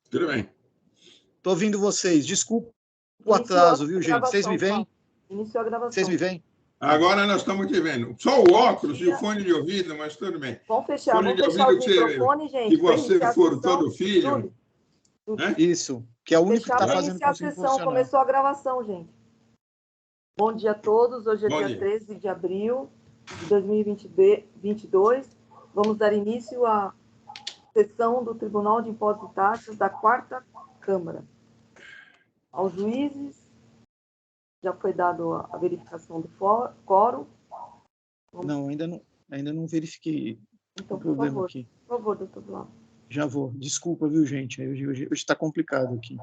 Tudo bem. Estou ouvindo vocês. Desculpa o Iniciou atraso, a viu, gente? Vocês me gravação, veem? Paulo. Iniciou a gravação. Vocês me veem? Agora nós estamos te vendo. Só o óculos e o fone de ouvido, mas tudo bem. Vamos fechar, Fone vamos de fechar ouvido os microfones, gente. que para você iniciar a furtou sessão. do filho. Júlio, Isso, que é o único que fechar está para fazendo iniciar a consigo sessão. funcionar. Começou a gravação, gente. Bom dia a todos. Hoje é Bom dia dia. 13 de abril de 2022. Vamos dar início à sessão do Tribunal de Impostos e Taxas da 4ª Câmara. Aos juízes, já foi dado a verificação do quórum. Não, ainda não verifiquei Então, o problema favor, aqui. Por favor, doutor Blau. Já vou. Desculpa, viu, gente? Hoje está complicado aqui.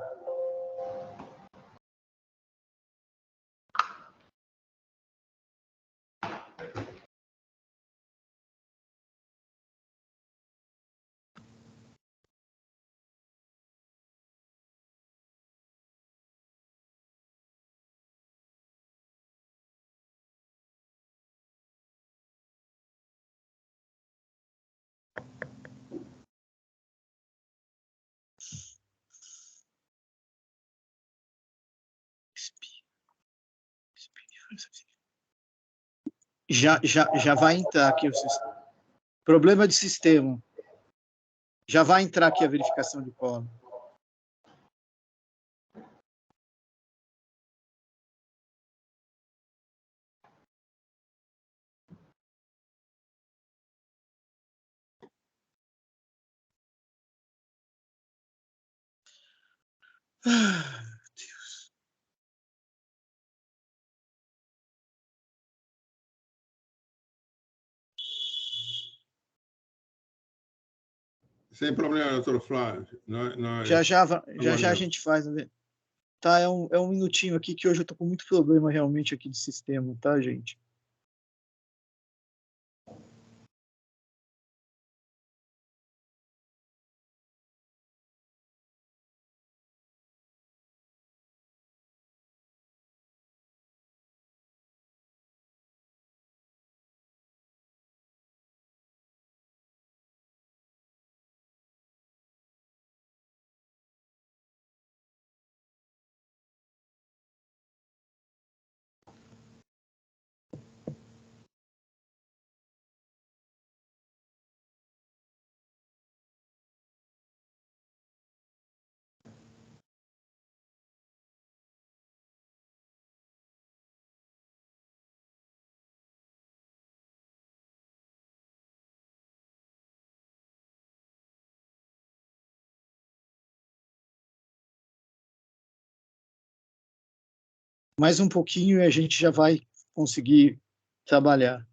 Já vai entrar aqui o sistema. Problema de sistema. Já vai entrar aqui a verificação de quórum. Ah, Deus. Sem problema, doutor Flávio. Já a gente faz. Né? Tá, é um minutinho aqui que hoje eu tô com muito problema realmente aqui de sistema, tá, gente? Mais um pouquinho e a gente já vai conseguir trabalhar.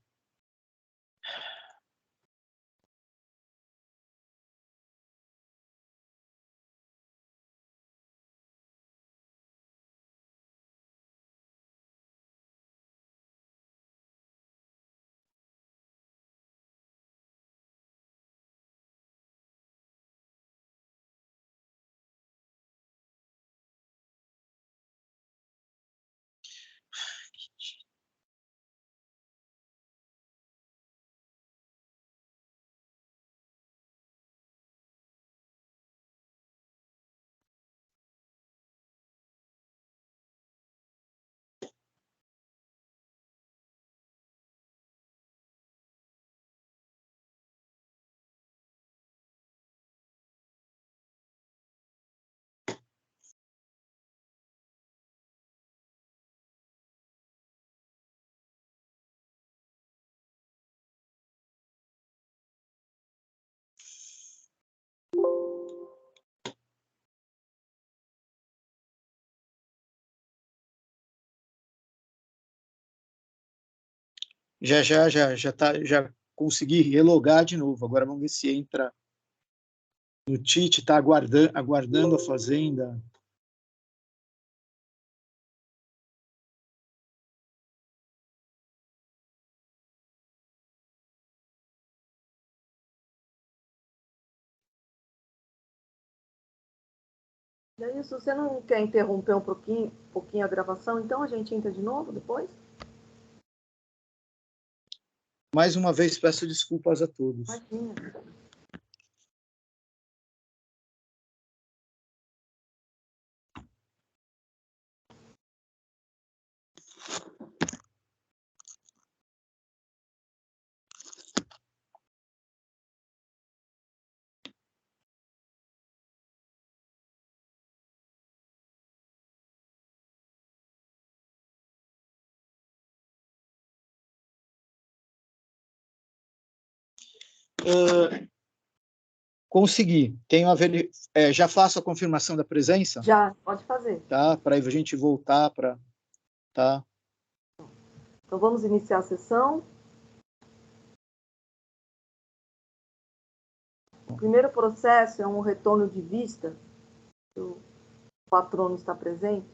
Já consegui relogar de novo. Agora vamos ver se entra no Tite, está aguardando a Fazenda. E é isso, você não quer interromper um pouquinho a gravação, então a gente entra de novo depois? Mais uma vez peço desculpas a todos. Imagina. Consegui. Tenho já faço a confirmação da presença? Já, pode fazer. Tá, para a gente voltar para... Tá. Então, vamos iniciar a sessão. O primeiro processo é um retorno de vista, o patrono está presente,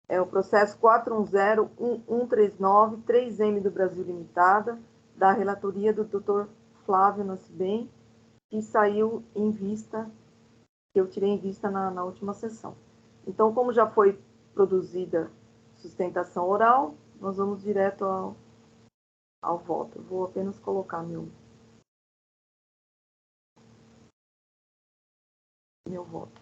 é o processo 410-1139-3M do Brasil Limitada, da relatoria do Dr. Flávio Nascibem, que saiu em vista, que eu tirei em vista na última sessão. Então, como já foi produzida sustentação oral, nós vamos direto ao voto. Eu vou apenas colocar meu voto.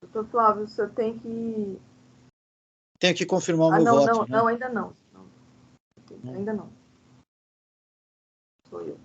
Doutor Flávio, o senhor tem que... Tenho que confirmar o meu voto. Não, ainda não. Ainda não. Sou eu.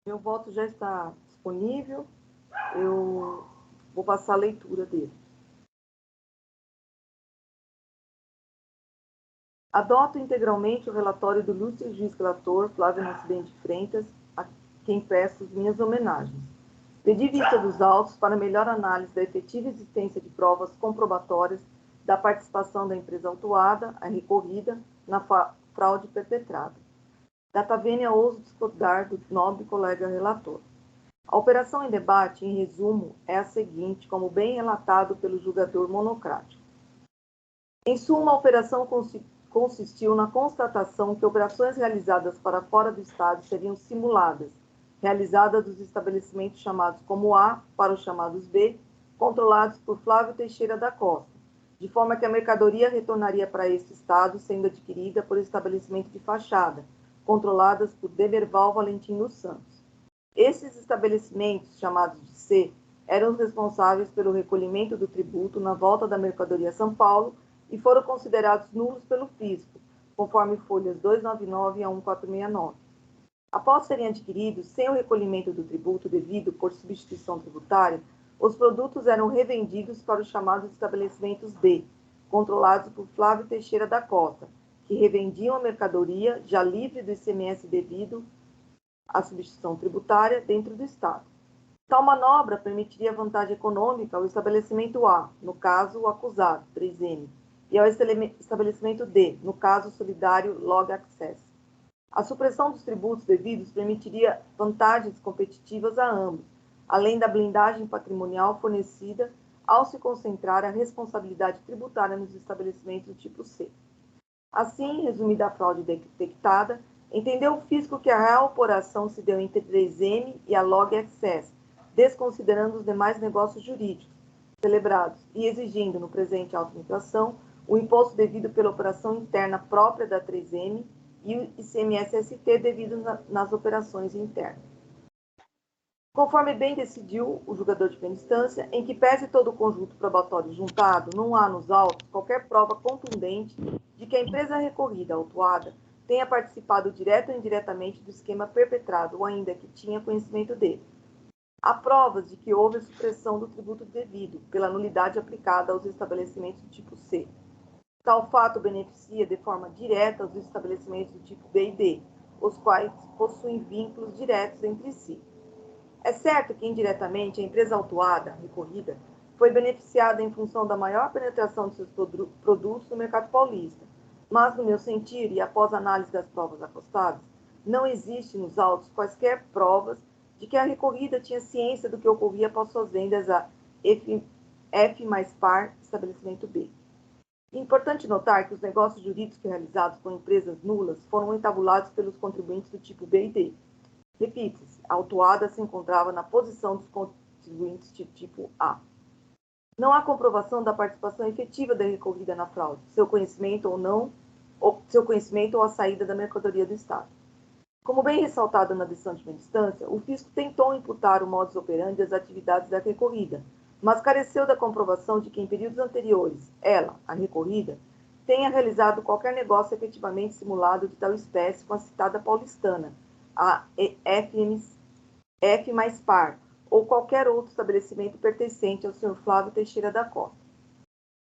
Meu voto já está disponível. Eu vou passar a leitura dele. Adoto integralmente o relatório do ilustre juiz relator Flávio Nascibem de Freitas, a quem peço minhas homenagens. Pedi vista dos autos para melhor análise da efetiva existência de provas comprobatórias da participação da empresa autuada, a recorrida, na fraude perpetrada. Data vênia, ouso discordar do nobre colega relator. A operação em debate, em resumo, é a seguinte, como bem relatado pelo julgador monocrático. Em suma, a operação consistiu na constatação que operações realizadas para fora do Estado seriam simuladas, realizadas dos estabelecimentos chamados como A para os chamados B, controlados por Flávio Teixeira da Costa, de forma que a mercadoria retornaria para este Estado, sendo adquirida por estabelecimento de fachada, controladas por Demerval Valentim dos Santos. Esses estabelecimentos, chamados de C, eram os responsáveis pelo recolhimento do tributo na volta da mercadoria a São Paulo e foram considerados nulos pelo fisco, conforme folhas 299 a 1469. Após serem adquiridos sem o recolhimento do tributo devido por substituição tributária, os produtos eram revendidos para os chamados estabelecimentos D, controlados por Flávio Teixeira da Costa, que revendiam a mercadoria já livre do ICMS devido à substituição tributária dentro do Estado. Tal manobra permitiria vantagem econômica ao estabelecimento A, no caso o acusado, 3M, e ao estabelecimento D, no caso solidário Log Access. A supressão dos tributos devidos permitiria vantagens competitivas a ambos, além da blindagem patrimonial fornecida ao se concentrar a responsabilidade tributária nos estabelecimentos do tipo C. Assim, resumida a fraude detectada, entendeu o fisco que a real operação se deu entre 3M e a Log Access, desconsiderando os demais negócios jurídicos celebrados e exigindo, no presente auto-inflação, o imposto devido pela operação interna própria da 3M e o ICMS-ST devido nas operações internas. Conforme bem decidiu o julgador de primeira instância, em que pese todo o conjunto probatório juntado, não há nos autos qualquer prova contundente de que a empresa recorrida, autuada, tenha participado direto ou indiretamente do esquema perpetrado, ou ainda que tinha conhecimento dele. Há provas de que houve a supressão do tributo devido, pela nulidade aplicada aos estabelecimentos do tipo C. Tal fato beneficia de forma direta os estabelecimentos do tipo B e D, os quais possuem vínculos diretos entre si. É certo que, indiretamente, a empresa autuada, recorrida, foi beneficiada em função da maior penetração de seus produtos no mercado paulista, mas, no meu sentir, e após análise das provas acostadas, não existe nos autos quaisquer provas de que a recorrida tinha ciência do que ocorria após suas vendas a F mais par, estabelecimento B. Importante notar que os negócios jurídicos realizados com empresas nulas foram entabulados pelos contribuintes do tipo B e D. Repita-se, a autuada se encontrava na posição dos contribuintes de tipo A. Não há comprovação da participação efetiva da recorrida na fraude, seu conhecimento ou a saída da mercadoria do Estado. Como bem ressaltado na decisão de primeira instância, o fisco tentou imputar o modus operandi às atividades da recorrida, mas careceu da comprovação de que em períodos anteriores, ela, a recorrida, tenha realizado qualquer negócio efetivamente simulado de tal espécie com a citada paulistana, a F mais par, ou qualquer outro estabelecimento pertencente ao Sr. Flávio Teixeira da Costa.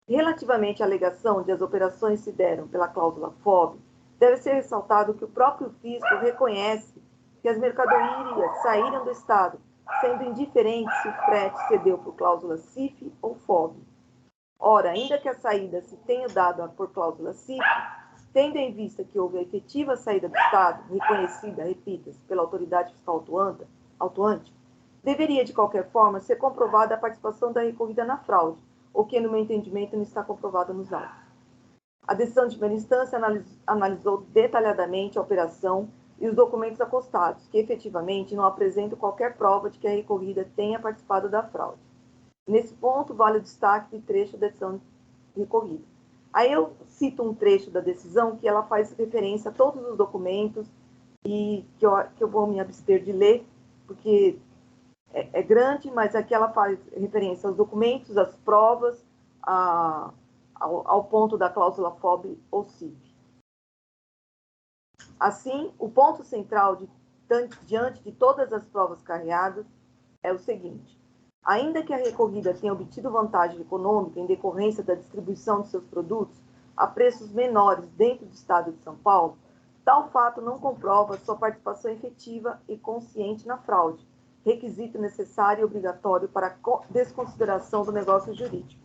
Relativamente à alegação de as operações se deram pela cláusula FOB, deve ser ressaltado que o próprio fisco reconhece que as mercadorias saíram do Estado, sendo indiferente se o frete se deu por cláusula CIF ou FOB. Ora, ainda que a saída se tenha dado por cláusula CIF, tendo em vista que houve a efetiva saída do Estado, reconhecida, repita-se, pela autoridade fiscal autuante, deveria, de qualquer forma, ser comprovada a participação da recorrida na fraude, o que, no meu entendimento, não está comprovado nos autos. A decisão de primeira instância analisou detalhadamente a operação e os documentos acostados, que efetivamente não apresentam qualquer prova de que a recorrida tenha participado da fraude. Nesse ponto, vale o destaque de trecho da decisão recorrida. Aí eu cito um trecho da decisão que ela faz referência a todos os documentos e que eu vou me abster de ler, porque é grande, mas aqui ela faz referência aos documentos, às provas, ao ponto da cláusula FOB ou CIF. Assim, o ponto central diante de todas as provas carreadas é o seguinte: ainda que a recorrida tenha obtido vantagem econômica em decorrência da distribuição de seus produtos a preços menores dentro do Estado de São Paulo, tal fato não comprova sua participação efetiva e consciente na fraude, requisito necessário e obrigatório para a desconsideração do negócio jurídico.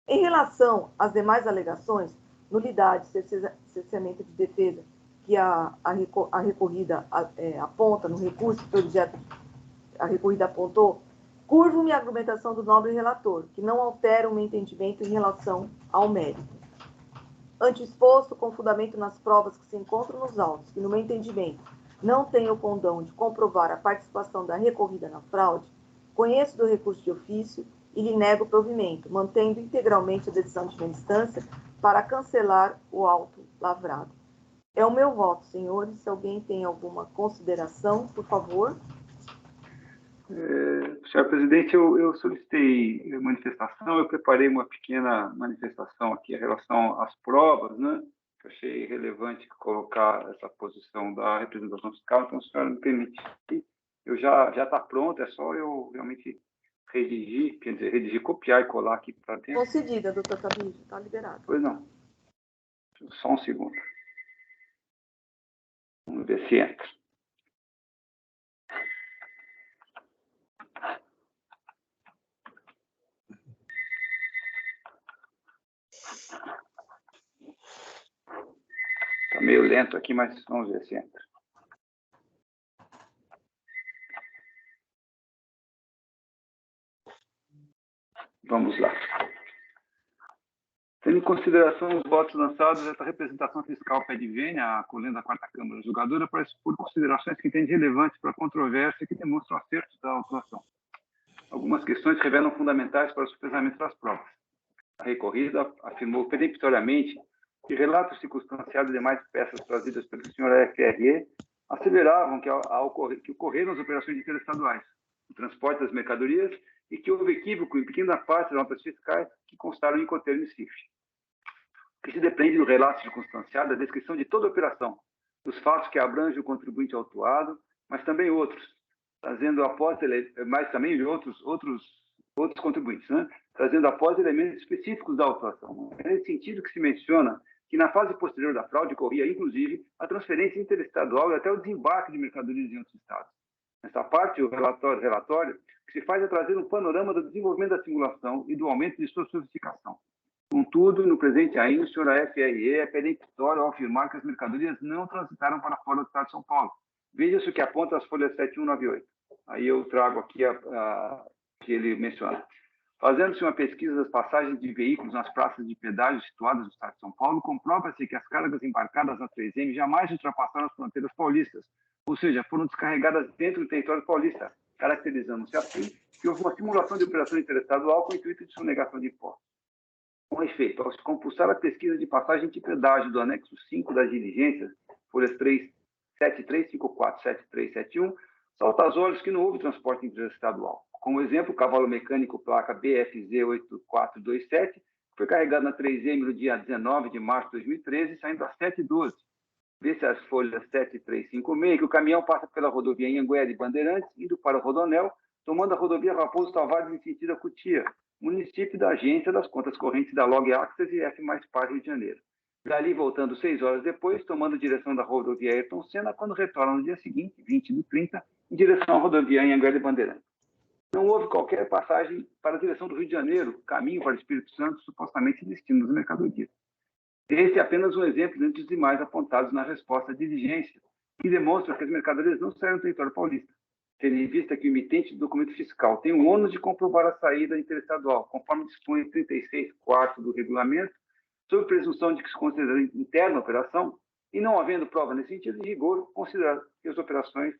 Em relação às demais alegações, nulidade, cerceamento de defesa, que a recorrida aponta no recurso que o objeto a recorrida apontou, curvo-me a argumentação do nobre relator, que não altera o meu entendimento em relação ao mérito. Ante o exposto, com fundamento nas provas que se encontram nos autos, que, no meu entendimento, não tenho o condão de comprovar a participação da recorrida na fraude, conheço do recurso de ofício e lhe nego o provimento, mantendo integralmente a decisão de primeira instância para cancelar o auto lavrado. É o meu voto, senhores. Se alguém tem alguma consideração, por favor. Senhor presidente, eu solicitei manifestação, eu preparei uma pequena manifestação aqui em relação às provas, né? Eu achei relevante colocar essa posição da representação fiscal, então, se a senhora me permite, eu já está pronto, é só eu realmente redigir, copiar e colar aqui para dentro. Concedida, doutor Tabijo, está liberado. Pois não. Só um segundo. Vamos ver se entra. Está meio lento aqui, mas vamos ver se entra. Vamos lá. Tendo em consideração os votos lançados, esta representação fiscal pede vênia, acolhendo a quarta Câmara julgadora, para expor considerações que entende relevantes para a controvérsia e que demonstram acertos da autuação. Algumas questões revelam fundamentais para o sofrimento das provas. A recorrida afirmou peremptoriamente que relatos circunstanciados de demais peças trazidas pelo Sr. FRE asseveravam que ocorreram as operações interestaduais, o transporte das mercadorias e que houve equívoco em pequena parte das notas fiscais que constaram em coteiro e CIF. que se depende do relato circunstanciado da descrição de toda a operação, dos fatos que abrangem o contribuinte autuado, mas também outros, trazendo após mas também de outros contribuintes, né? Trazendo após elementos específicos da autuação. É nesse sentido que se menciona que na fase posterior da fraude ocorria, inclusive, a transferência interestadual e até o desembarque de mercadorias em outros estados. Nessa parte, o relatório que se faz é trazer um panorama do desenvolvimento da simulação e do aumento de sua sofisticação. Contudo, no presente ainda, o senhor FRE é peremptório ao afirmar que as mercadorias não transitaram para fora do estado de São Paulo. Veja-se o que aponta as folhas 7198. Aí eu trago aqui a que ele menciona. Fazendo-se uma pesquisa das passagens de veículos nas praças de pedágio situadas no estado de São Paulo, comprova-se que as cargas embarcadas na 3M jamais ultrapassaram as fronteiras paulistas, ou seja, foram descarregadas dentro do território paulista, caracterizando-se assim que houve uma simulação de operação interestadual com o intuito de sonegação de impostos. Com efeito, ao se compulsar a pesquisa de passagem de pedágio do anexo 5 das diligências, folhas 7354 7371, salta aos olhos que não houve transporte interestadual. Como exemplo, o cavalo mecânico placa BFZ 8427, que foi carregado na 3M no dia 19 de março de 2013, saindo às 7h12. Vê-se as folhas 7356, que o caminhão passa pela rodovia Anhanguera e Bandeirantes, indo para o Rodonel, tomando a rodovia Raposo Tavares em sentido a Cotia, município da agência das contas correntes da Log Access e F mais Par Rio de Janeiro. Dali, voltando 6 horas depois, tomando direção da rodovia Ayrton Senna, quando retorna no dia seguinte, 20/30, em direção à rodovia Anhanguera e Bandeirantes. Não houve qualquer passagem para a direção do Rio de Janeiro, caminho para o Espírito Santo, supostamente destino das mercadorias. Esse é apenas um exemplo dentre os demais apontados na resposta à diligência, que demonstra que as mercadorias não saíram do território paulista, tendo em vista que o emitente do documento fiscal tem o ônus de comprovar a saída interestadual, conforme dispõe o 36.4 do regulamento, sob presunção de que se considera interna a operação, e não havendo prova nesse sentido, de rigor, considerar que as operações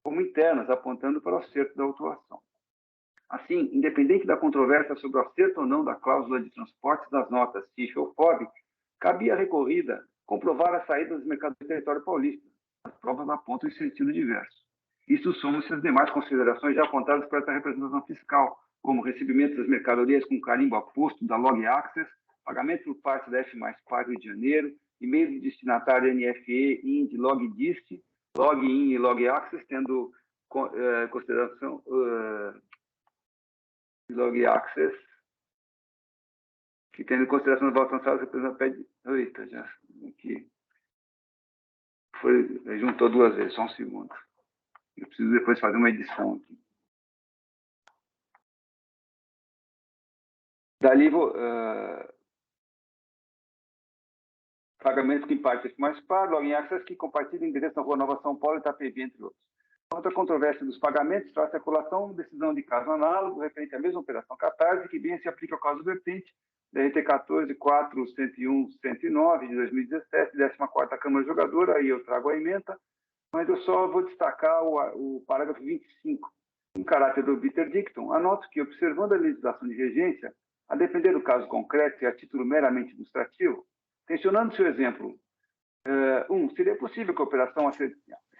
como internas, apontando para o acerto da autuação. Assim, independente da controvérsia sobre o acerto ou não da cláusula de transportes das notas CIF ou FOB, cabia a recorrida comprovar a saída dos mercados do território paulista. As provas apontam em sentido diverso. Isso soma-se às demais considerações já apontadas por essa representação fiscal, como recebimento das mercadorias com carimbo aposto da Log Access, pagamento por parte da F mais Par Rio de Janeiro, e-mail de destinatário NFE, IND, LogDist, Login e Log Access, tendo consideração Log Access, que tendo em consideração os valores lançados, representa pede. Eita, já aqui. Juntou 2 vezes, só um segundo. Eu preciso depois fazer uma edição aqui. Dali, pagamento que parte mais par, Login Access, que compartilha endereço na Rua Nova São Paulo e Itapevi, entre outros. Quanto à controvérsia dos pagamentos, traz a colação, decisão de caso análogo, referente à mesma operação Catarse, que bem se aplica ao caso vertente, DRT 14.4.101.109, de 2017, 14ª Câmara Jogadora, aí eu trago a ementa, mas eu só vou destacar o parágrafo 25. Em caráter do obiter dictum, anoto que, observando a legislação de regência, a depender do caso concreto e a título meramente ilustrativo, tensionando seu exemplo, seria possível que a operação ser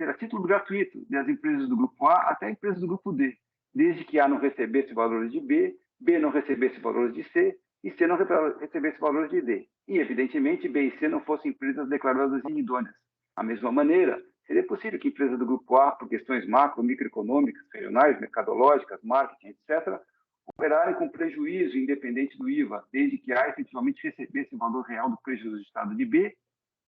a título gratuito das empresas do grupo A até empresas do grupo D, desde que A não recebesse valores de B, B não recebesse valores de C e C não recebesse valores de D. E, evidentemente, B e C não fossem empresas declaradas inidôneas. Da mesma maneira, seria possível que empresas do grupo A, por questões macro, microeconômicas, regionais, mercadológicas, marketing, etc., operarem com prejuízo independente do IVA, desde que A efetivamente recebesse o valor real do preço ajustado de B,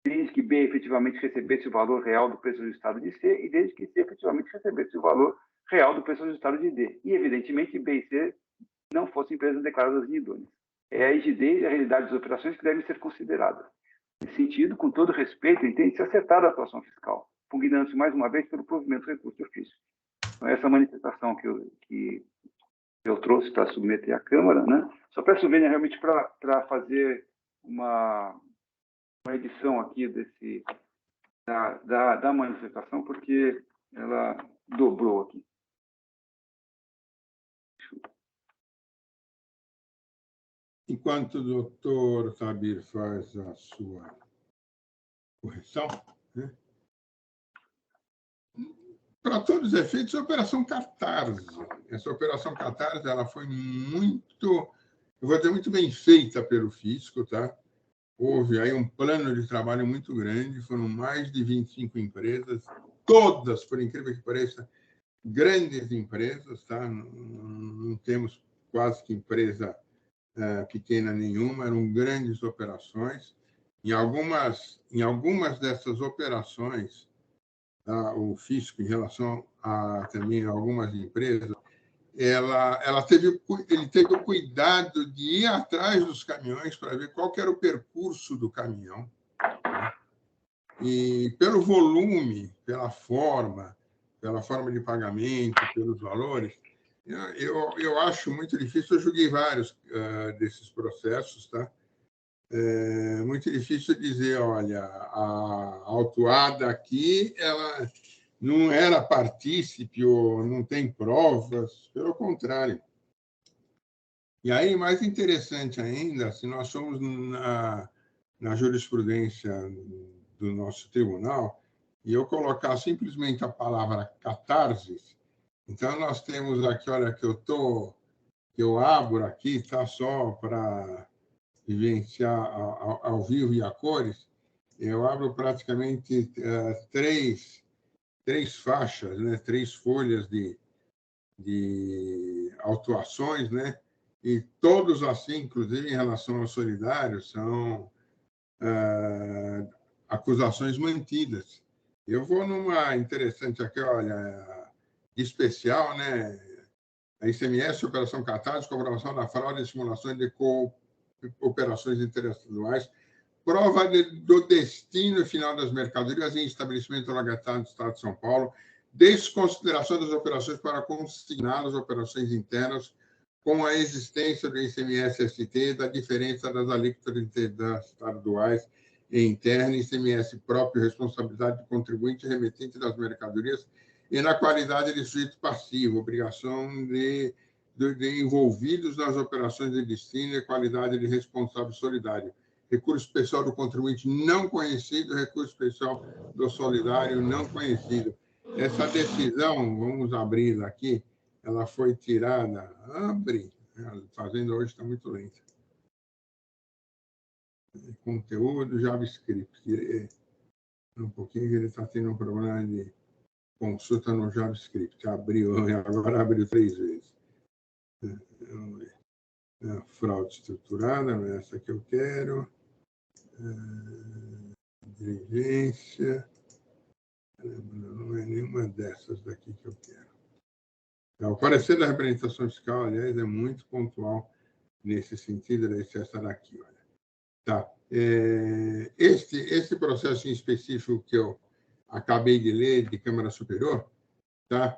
desde que B efetivamente recebesse o valor real do preço ajustado de C e desde que C efetivamente recebesse o valor real do preço ajustado de D. E, evidentemente, B e C não fossem empresas declaradas inidôneas. É a rigidez e a realidade das operações que devem ser consideradas. Nesse sentido, com todo respeito, entende-se acertada a atuação fiscal, pugnando-se mais uma vez pelo provimento do recurso de ofício. Então, essa manifestação que eu trouxe para submeter à Câmara, né? Só peço vênia realmente para fazer uma edição aqui da manifestação, porque ela dobrou aqui. Enquanto o doutor Sabir faz a sua correção, né? Para todos os efeitos, a Operação Catarse. Essa Operação Catarse ela foi muito, eu vou dizer, muito bem feita pelo fisco, tá? houve aí um plano de trabalho muito grande, foram mais de 25 empresas, todas, por incrível que pareça, grandes empresas, tá? Não temos quase que empresa pequena nenhuma, eram grandes operações. Em algumas dessas operações, tá? O fisco, em relação a também algumas empresas, ele teve o cuidado de ir atrás dos caminhões para ver qual que era o percurso do caminhão. Né? E pelo volume, pela forma de pagamento, pelos valores, eu acho muito difícil. Eu julguei vários desses processos, tá? É muito difícil dizer, olha, a autuada aqui, ela não era partícipe ou não tem provas, pelo contrário. E aí, mais interessante ainda, se nós somos na jurisprudência do nosso tribunal, e eu colocar simplesmente a palavra catarse, então nós temos aqui, olha, que eu abro aqui, tá, só para vivenciar ao vivo e a cores, eu abro praticamente três faixas, né, 3 folhas de autuações, né, e todos assim, inclusive em relação ao solidário, são acusações mantidas. Eu vou numa interessante aqui, olha, especial, né, a ICMS, Operação Catarse, comprovação da fraude e simulações de operações interestaduais, prova do destino final das mercadorias em estabelecimento localizado do Estado de São Paulo, desconsideração das operações para consignar as operações internas com a existência do ICMS-ST, da diferença das alíquotas estaduais e internas, ICMS próprio, responsabilidade do contribuinte remetente das mercadorias e na qualidade de sujeito passivo, obrigação de envolvidos nas operações de destino e qualidade de responsável solidário. Recurso especial do contribuinte não conhecido, recurso especial do solidário não conhecido. Essa decisão, vamos abrir aqui, ela foi tirada... Abre, a Fazenda hoje está muito lenta. Conteúdo, JavaScript. Um pouquinho que ele está tendo um problema de consulta no JavaScript. Agora abriu 3 vezes. Vamos ver. Fraude estruturada, não é essa que eu quero. Diligência. Não é nenhuma dessas daqui que eu quero. O parecer da representação fiscal, aliás, é muito pontual nesse sentido, essa daqui. Olha. Tá. Este processo em específico que eu acabei de ler, de Câmara Superior, tá?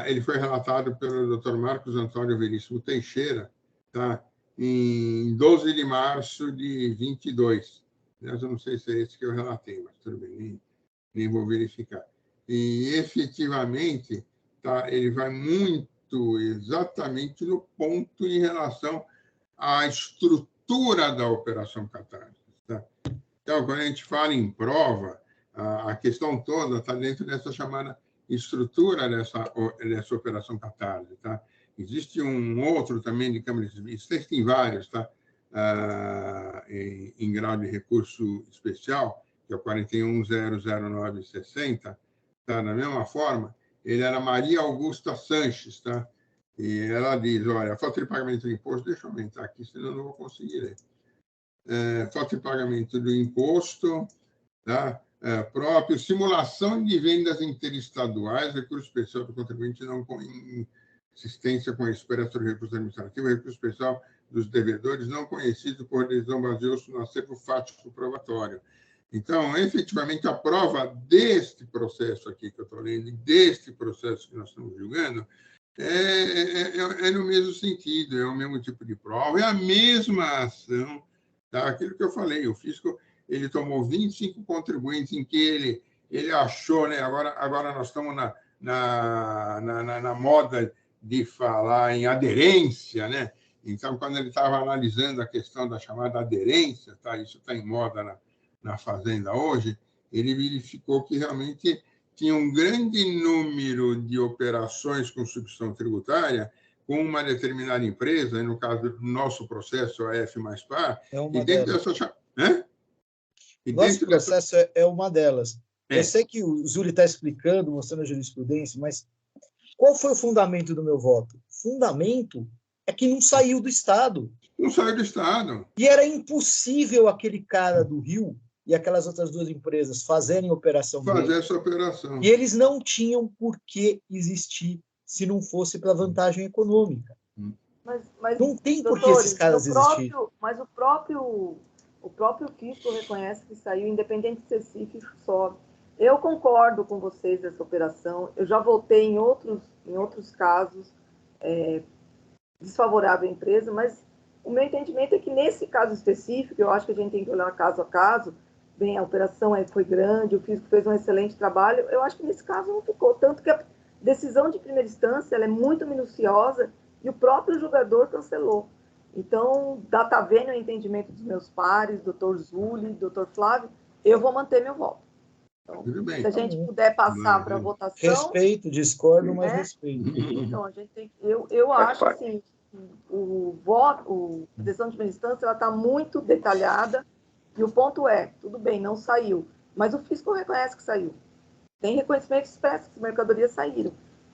Ele foi relatado pelo Dr. Marcos Antônio Veríssimo Teixeira, tá? Em 12 de março de 22. Eu não sei se é esse que eu relatei, mas tudo bem, nem vou verificar. E, efetivamente, tá? Ele vai muito exatamente no ponto em relação à estrutura da Operação Catarse. Tá? Então, quando a gente fala em prova, a questão toda está dentro dessa chamada estrutura dessa Operação Catarse. Tá? Existe um outro também de Câmara de Serviços, existem vários, tá? Em grau de recurso especial, que é o 41.00960, tá? Da mesma forma, ele era Maria Augusta Sanches, tá? E ela diz, olha, falta de pagamento do imposto, deixa eu aumentar aqui, senão eu não vou conseguir ler. Falta de pagamento do imposto, tá? Próprio, simulação de vendas interestaduais, recurso especial do contribuinte não com insistência com a espécie do recurso administrativo, recurso especial dos devedores não conhecido por decisão baseou-se no acervo fático probatório. Então, efetivamente, a prova deste processo aqui que eu estou lendo, deste processo que nós estamos julgando, é no mesmo sentido, é o mesmo tipo de prova, é a mesma ação, tá? Aquilo que eu falei, o fisco ele tomou 25 contribuintes em que ele achou, né? Agora nós estamos na moda de falar em aderência, né? Então, quando ele estava analisando a questão da chamada aderência, tá? Isso está em moda na Fazenda hoje, ele verificou que realmente tinha um grande número de operações com substituição tributária com uma determinada empresa, no caso do nosso processo, a F mais Par, e dentro dessa... E Nosso processo é uma delas. É. Eu sei que o Zuli está explicando, mostrando a jurisprudência, mas qual foi o fundamento do meu voto? O fundamento é que não saiu do Estado. Não saiu do Estado. E era impossível aquele cara do Rio e aquelas outras duas empresas fazerem operação Fazer dele. essa operação. E eles não tinham por que existir se não fosse para vantagem econômica. Mas, Não tem por que doutores, esses caras existirem. Mas o próprio fisco reconhece que saiu, independente de ser CIF, só. Eu concordo com vocês dessa operação. Eu já votei em outros casos desfavorável à empresa, mas o meu entendimento é que nesse caso específico, eu acho que a gente tem que olhar caso a caso. Bem, a operação foi grande, o fisco fez um excelente trabalho. Eu acho que nesse caso não ficou. Tanto que a decisão de primeira instância ela é muito minuciosa e o próprio julgador cancelou. Então, data vênia o entendimento dos meus pares, doutor Zuli, doutor Flávio, eu vou manter meu voto. Então, se a gente puder passar para a votação... Respeito, discordo, mas respeito. Então, a gente tem, eu acho assim, a decisão de primeira instância ela está muito detalhada e o ponto é, tudo bem, não saiu, mas o fisco reconhece que saiu. Tem reconhecimento expresso que as mercadorias saíram.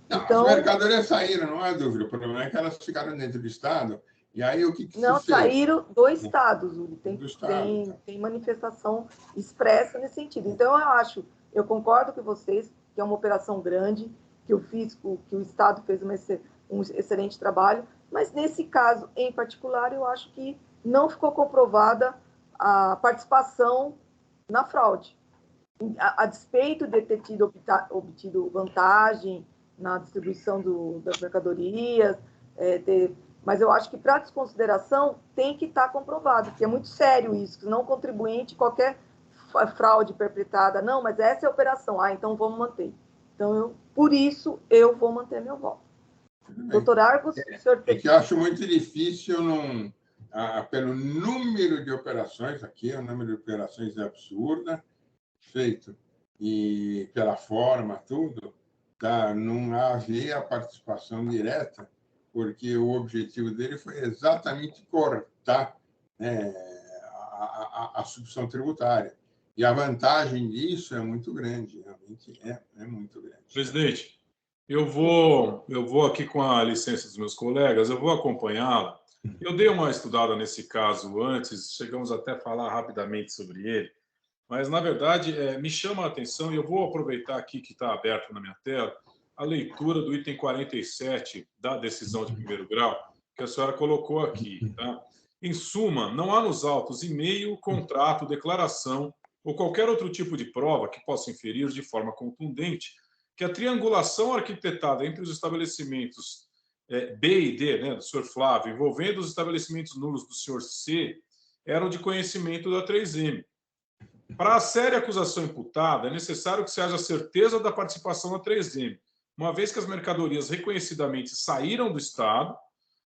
Não, então, as mercadorias saíram, não há dúvida. O problema é que elas ficaram dentro do Estado. E aí o que não, se fez? saíram do Estado, Zuli. Tem manifestação expressa nesse sentido. Então, eu concordo com vocês que é uma operação grande, que o fisco, que o Estado fez um excelente trabalho, mas nesse caso em particular, eu acho que não ficou comprovada a participação na fraude. A despeito de ter obtido vantagem na distribuição das mercadorias, mas eu acho que para desconsideração tem que estar comprovado, porque é muito sério isso, que não contribuinte, qualquer fraude perpetrada, não, mas essa é a operação, então vamos manter. Então, por isso, eu vou manter meu voto. Doutor Argos, o senhor... É que eu acho muito difícil, pelo número de operações aqui, o número de operações é absurda, feito, e pela forma, tudo, não havia participação direta, porque o objetivo dele foi exatamente cortar a substituição tributária. E a vantagem disso é muito grande, realmente é muito grande. Presidente, eu vou aqui com a licença dos meus colegas, eu vou acompanhá-la. Eu dei uma estudada nesse caso antes, chegamos até a falar rapidamente sobre ele, mas, na verdade, me chama a atenção, e eu vou aproveitar aqui que está aberto na minha tela, a leitura do item 47 da decisão de primeiro grau, que a senhora colocou aqui. Tá? Em suma, não há nos autos e-mail, contrato, declaração ou qualquer outro tipo de prova que possa inferir de forma contundente que a triangulação arquitetada entre os estabelecimentos B e D, né, do senhor Flávio, envolvendo os estabelecimentos nulos do senhor C, eram de conhecimento da 3M. Para a séria acusação imputada, é necessário que se haja certeza da participação da 3M, uma vez que as mercadorias reconhecidamente saíram do Estado,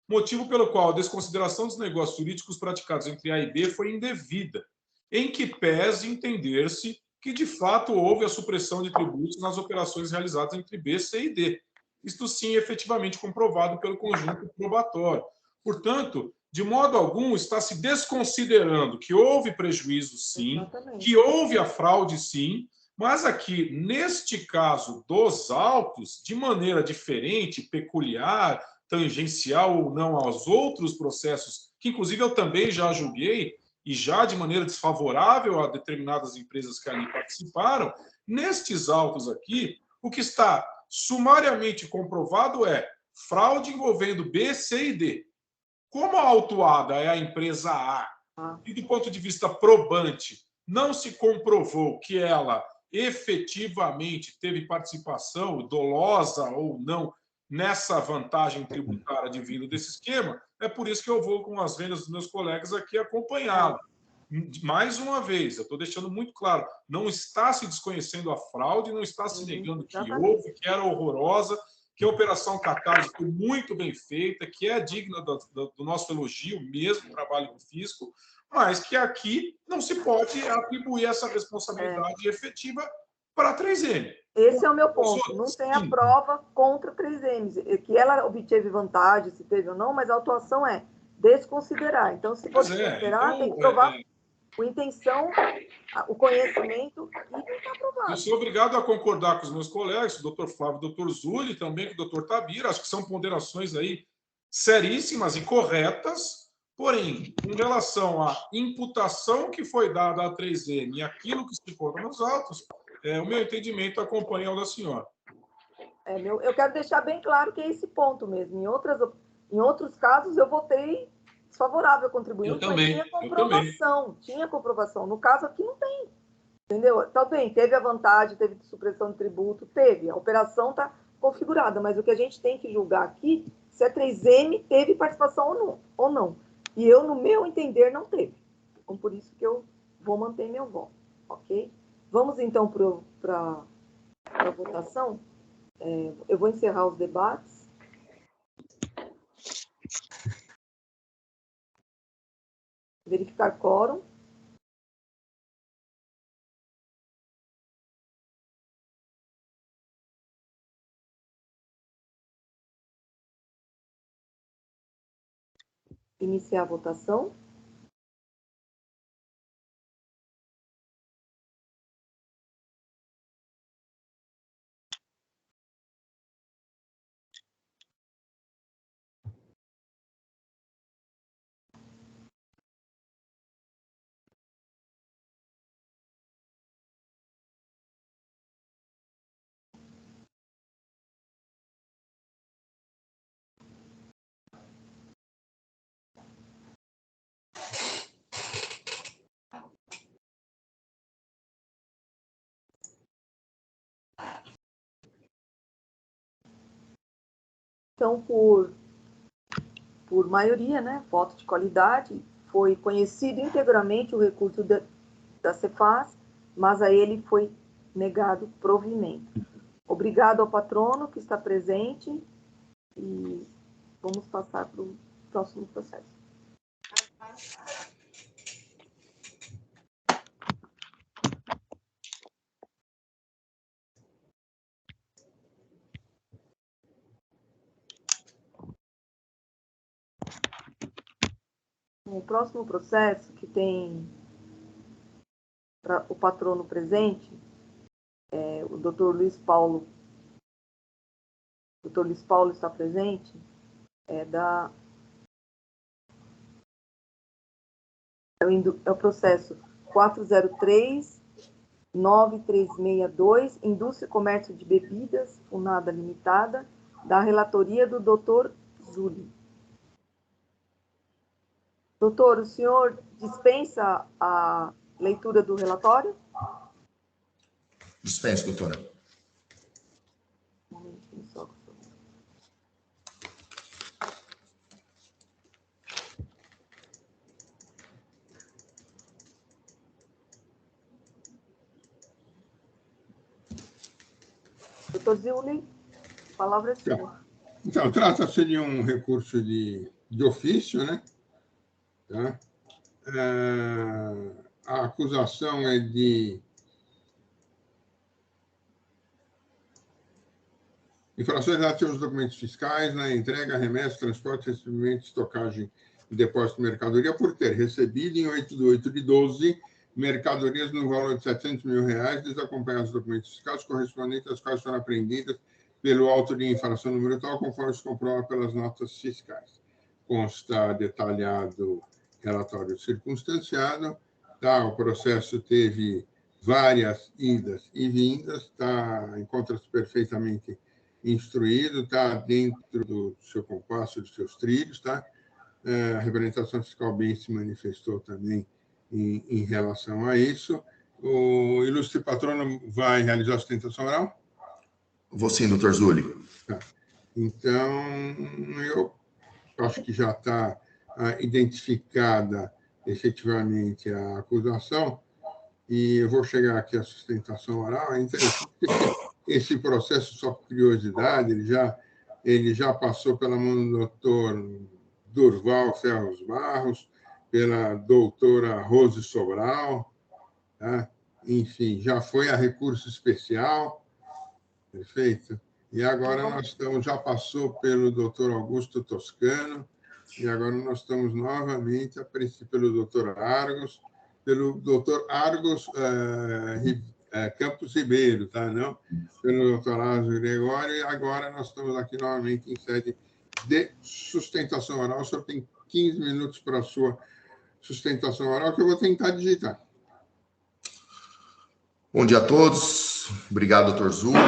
motivo pelo qual a desconsideração dos negócios jurídicos praticados entre A e B foi indevida, em que pese entender-se que, de fato, houve a supressão de tributos nas operações realizadas entre B, C e D. Isto, sim, efetivamente comprovado pelo conjunto probatório. Portanto, de modo algum, está se desconsiderando que houve prejuízo, sim, exatamente, que houve a fraude, sim, mas aqui, neste caso dos autos, de maneira diferente, peculiar, tangencial ou não aos outros processos, que inclusive eu também já julguei, e já de maneira desfavorável a determinadas empresas que ali participaram, nestes autos aqui, o que está sumariamente comprovado é fraude envolvendo B, C e D. Como a autuada é a empresa A, e do ponto de vista probante, não se comprovou que ela efetivamente teve participação dolosa ou não nessa vantagem tributária advinda desse esquema, é por isso que eu vou com as vendas dos meus colegas aqui acompanhado. Mais uma vez, eu estou deixando muito claro, não está se desconhecendo a fraude, não está se negando que houve, que era horrorosa, que a Operação Catarse foi muito bem feita, que é digna do nosso elogio mesmo, o trabalho do fisco, mas que aqui não se pode atribuir essa responsabilidade efetiva para a 3M. Esse é o meu ponto. Não tem a prova contra a 3M, que ela obteve vantagem, se teve ou não, mas a autuação é desconsiderar. Então, se for desconsiderar, tem que provar com intenção, o conhecimento, e não está aprovado. Eu sou obrigado a concordar com os meus colegas, o doutor Flávio, o doutor Zulli, também com o doutor Tabira. Acho que são ponderações aí seríssimas e corretas, porém, em relação à imputação que foi dada à 3M e aquilo que se encontra nos autos, o meu entendimento acompanha o da senhora. Eu quero deixar bem claro que é esse ponto mesmo. Em outros casos, eu votei desfavorável ao contribuinte, mas tinha comprovação. Tinha comprovação. No caso aqui, não tem. Entendeu? Também teve a vantagem, teve supressão de tributo, teve. A operação está configurada, mas o que a gente tem que julgar aqui, se a 3M teve participação ou não. E eu, no meu entender, não teve. Então, por isso que eu vou manter meu voto. Ok? Vamos, então, para a votação. Eu vou encerrar os debates. Verificar quórum. Iniciar a votação. Então, por maioria, né, voto de qualidade, foi conhecido integralmente o recurso da Cefaz, mas a ele foi negado provimento. Obrigado ao patrono que está presente e vamos passar para o próximo processo. O próximo processo, que tem o patrono presente, o doutor Luiz Paulo. O doutor Luiz Paulo está presente, é o processo 403-9362, Indústria e Comércio de Bebidas, Funada Limitada, da relatoria do doutor Zulli. Doutor, o senhor dispensa a leitura do relatório? Dispenso, doutora. Um momentinho só. Doutor Zulli, a palavra é sua. Então, trata-se de um recurso de ofício, né? Tá? A acusação é de infrações relativas aos documentos fiscais na entrega, remessa, transporte, recebimento, estocagem e depósito de mercadoria por ter recebido em 8/8/12 mercadorias no valor de R$700 mil, desacompanhados dos documentos fiscais correspondentes às quais foram apreendidas pelo auto de infração número tal, conforme se comprova pelas notas fiscais. Consta detalhado relatório circunstanciado, tá? O processo teve várias idas e vindas, tá? Encontra-se perfeitamente instruído, está dentro do seu compasso, dos seus trilhos, tá? A representação fiscal bem se manifestou também em relação a isso. O ilustre patrono vai realizar a sustentação oral? Vou sim, doutor Zulli. Tá. Então, eu acho que já está identificada efetivamente a acusação, e eu vou chegar aqui à sustentação oral. É interessante que esse processo, só por curiosidade, ele já passou pela mão do doutor Durval Ferros Barros, pela doutora Rose Sobral, tá? Enfim, já foi a recurso especial, perfeito? E agora já passou pelo doutor Augusto Toscano, e agora nós estamos novamente, a princípio pelo doutor Argos, pelo doutor Argos Campos Ribeiro, tá? Não pelo doutor Argos Gregório, e agora nós estamos aqui novamente em sede de sustentação oral. O senhor tem 15 minutos para a sua sustentação oral, que eu vou tentar digitar. Bom dia a todos. Obrigado, doutor Zuli,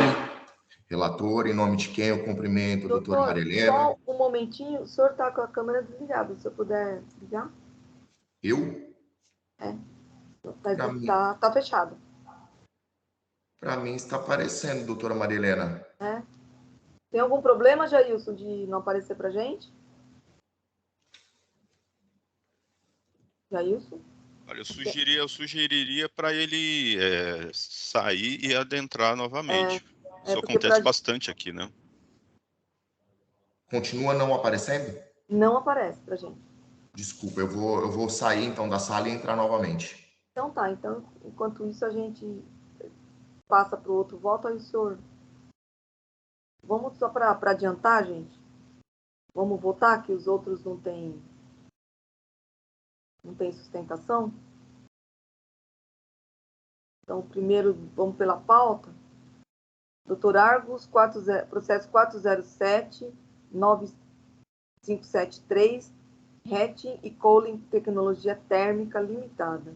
relator. Em nome de quem eu cumprimento a doutora Maria Helena. Só um momentinho, o senhor está com a câmera desligada, se eu puder ligar? Eu? Tá fechado. Para mim está aparecendo, doutora Maria Helena. Tem algum problema, Jailson, de não aparecer para a gente? Jailson? Olha, eu sugeriria para ele sair e adentrar novamente. Isso acontece bastante aqui, né? Continua não aparecendo? Não aparece para a gente. Desculpa, eu vou sair então da sala e entrar novamente. Então tá, enquanto isso a gente passa para o outro voto, aí o senhor... Vamos só para adiantar, gente? Vamos votar que os outros não tem sustentação? Então, primeiro, vamos pela pauta. Dr. Argos, processo 407-9573, Hetting e Colin Tecnologia Térmica Limitada.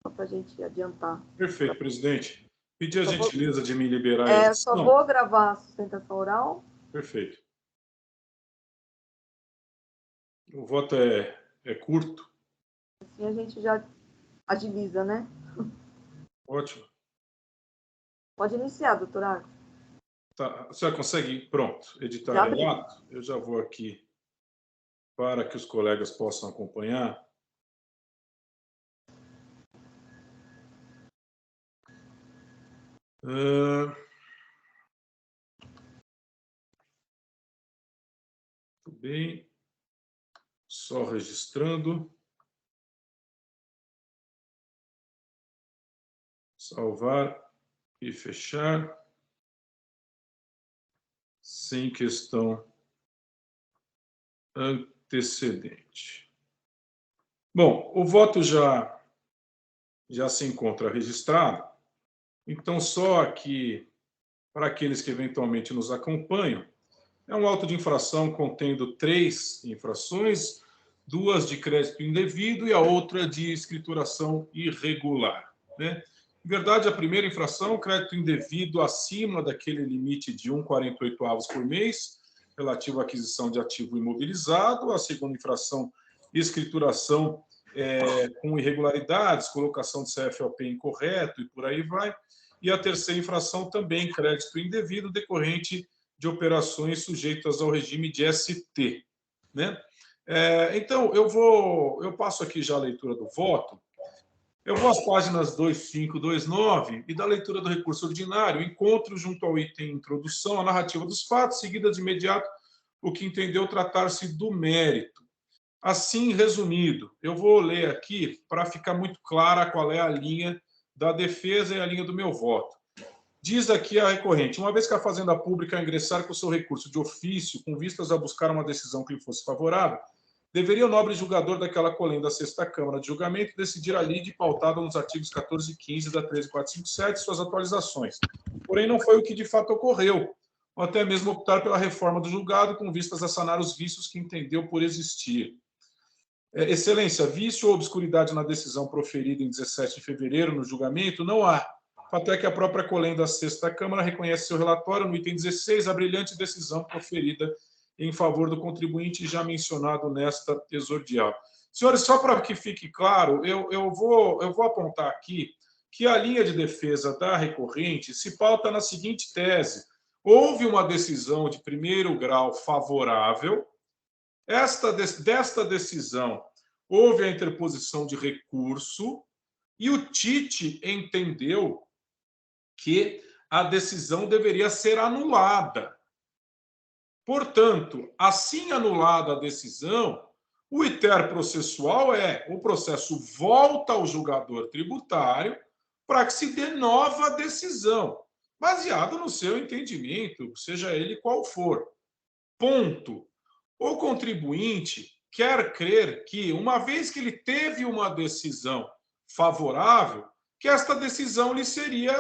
Só para a gente adiantar. Perfeito, presidente. Pedir a gentileza de me liberar a edição. Só vou gravar a sustentação oral. Perfeito. O voto é curto. Assim a gente já agiliza, né? Ótimo. Pode iniciar, doutor Argos. Tá. A senhora consegue, pronto, editar o relato? Eu já vou aqui para que os colegas possam acompanhar. Tudo bem. Só registrando. Salvar e fechar. Sem questão antecedente. Bom, o voto já se encontra registrado. Então, só aqui, para aqueles que eventualmente nos acompanham, é um auto de infração contendo 3 infrações, 2 de crédito indevido e a outra de escrituração irregular, né? Em verdade, a primeira infração, crédito indevido acima daquele limite de 1,48 por mês, relativo à aquisição de ativo imobilizado. A segunda infração, escrituração com irregularidades, colocação de CFOP incorreto e por aí vai. E a terceira infração também, crédito indevido, decorrente de operações sujeitas ao regime de ST, né? Então, eu passo aqui já a leitura do voto. Eu vou às páginas 25 e 29 e da leitura do recurso ordinário, encontro junto ao item introdução a narrativa dos fatos, seguida de imediato o que entendeu tratar-se do mérito. Assim, resumido, eu vou ler aqui para ficar muito clara qual é a linha da defesa e a linha do meu voto. Diz aqui a recorrente: uma vez que a Fazenda Pública ingressar com o seu recurso de ofício com vistas a buscar uma decisão que lhe fosse favorável, deveria o nobre julgador daquela colenda da Sexta Câmara de Julgamento decidir a lide pautada nos artigos 14 e 15 da 13457 suas atualizações. Porém, não foi o que de fato ocorreu, ou até mesmo optar pela reforma do julgado com vistas a sanar os vícios que entendeu por existir. Excelência, vício ou obscuridade na decisão proferida em 17 de fevereiro no julgamento não há. Fato é que a própria colenda da Sexta Câmara reconhece seu relatório no item 16 a brilhante decisão proferida em favor do contribuinte já mencionado nesta exordial. Senhores, só para que fique claro, eu vou apontar aqui que a linha de defesa da recorrente se pauta na seguinte tese: houve uma decisão de primeiro grau favorável, desta decisão houve a interposição de recurso e o TIT entendeu que a decisão deveria ser anulada. Portanto, assim anulada a decisão, o iter processual o processo volta ao julgador tributário para que se dê nova decisão, baseado no seu entendimento, seja ele qual for. Ponto. O contribuinte quer crer que, uma vez que ele teve uma decisão favorável, que esta decisão lhe seria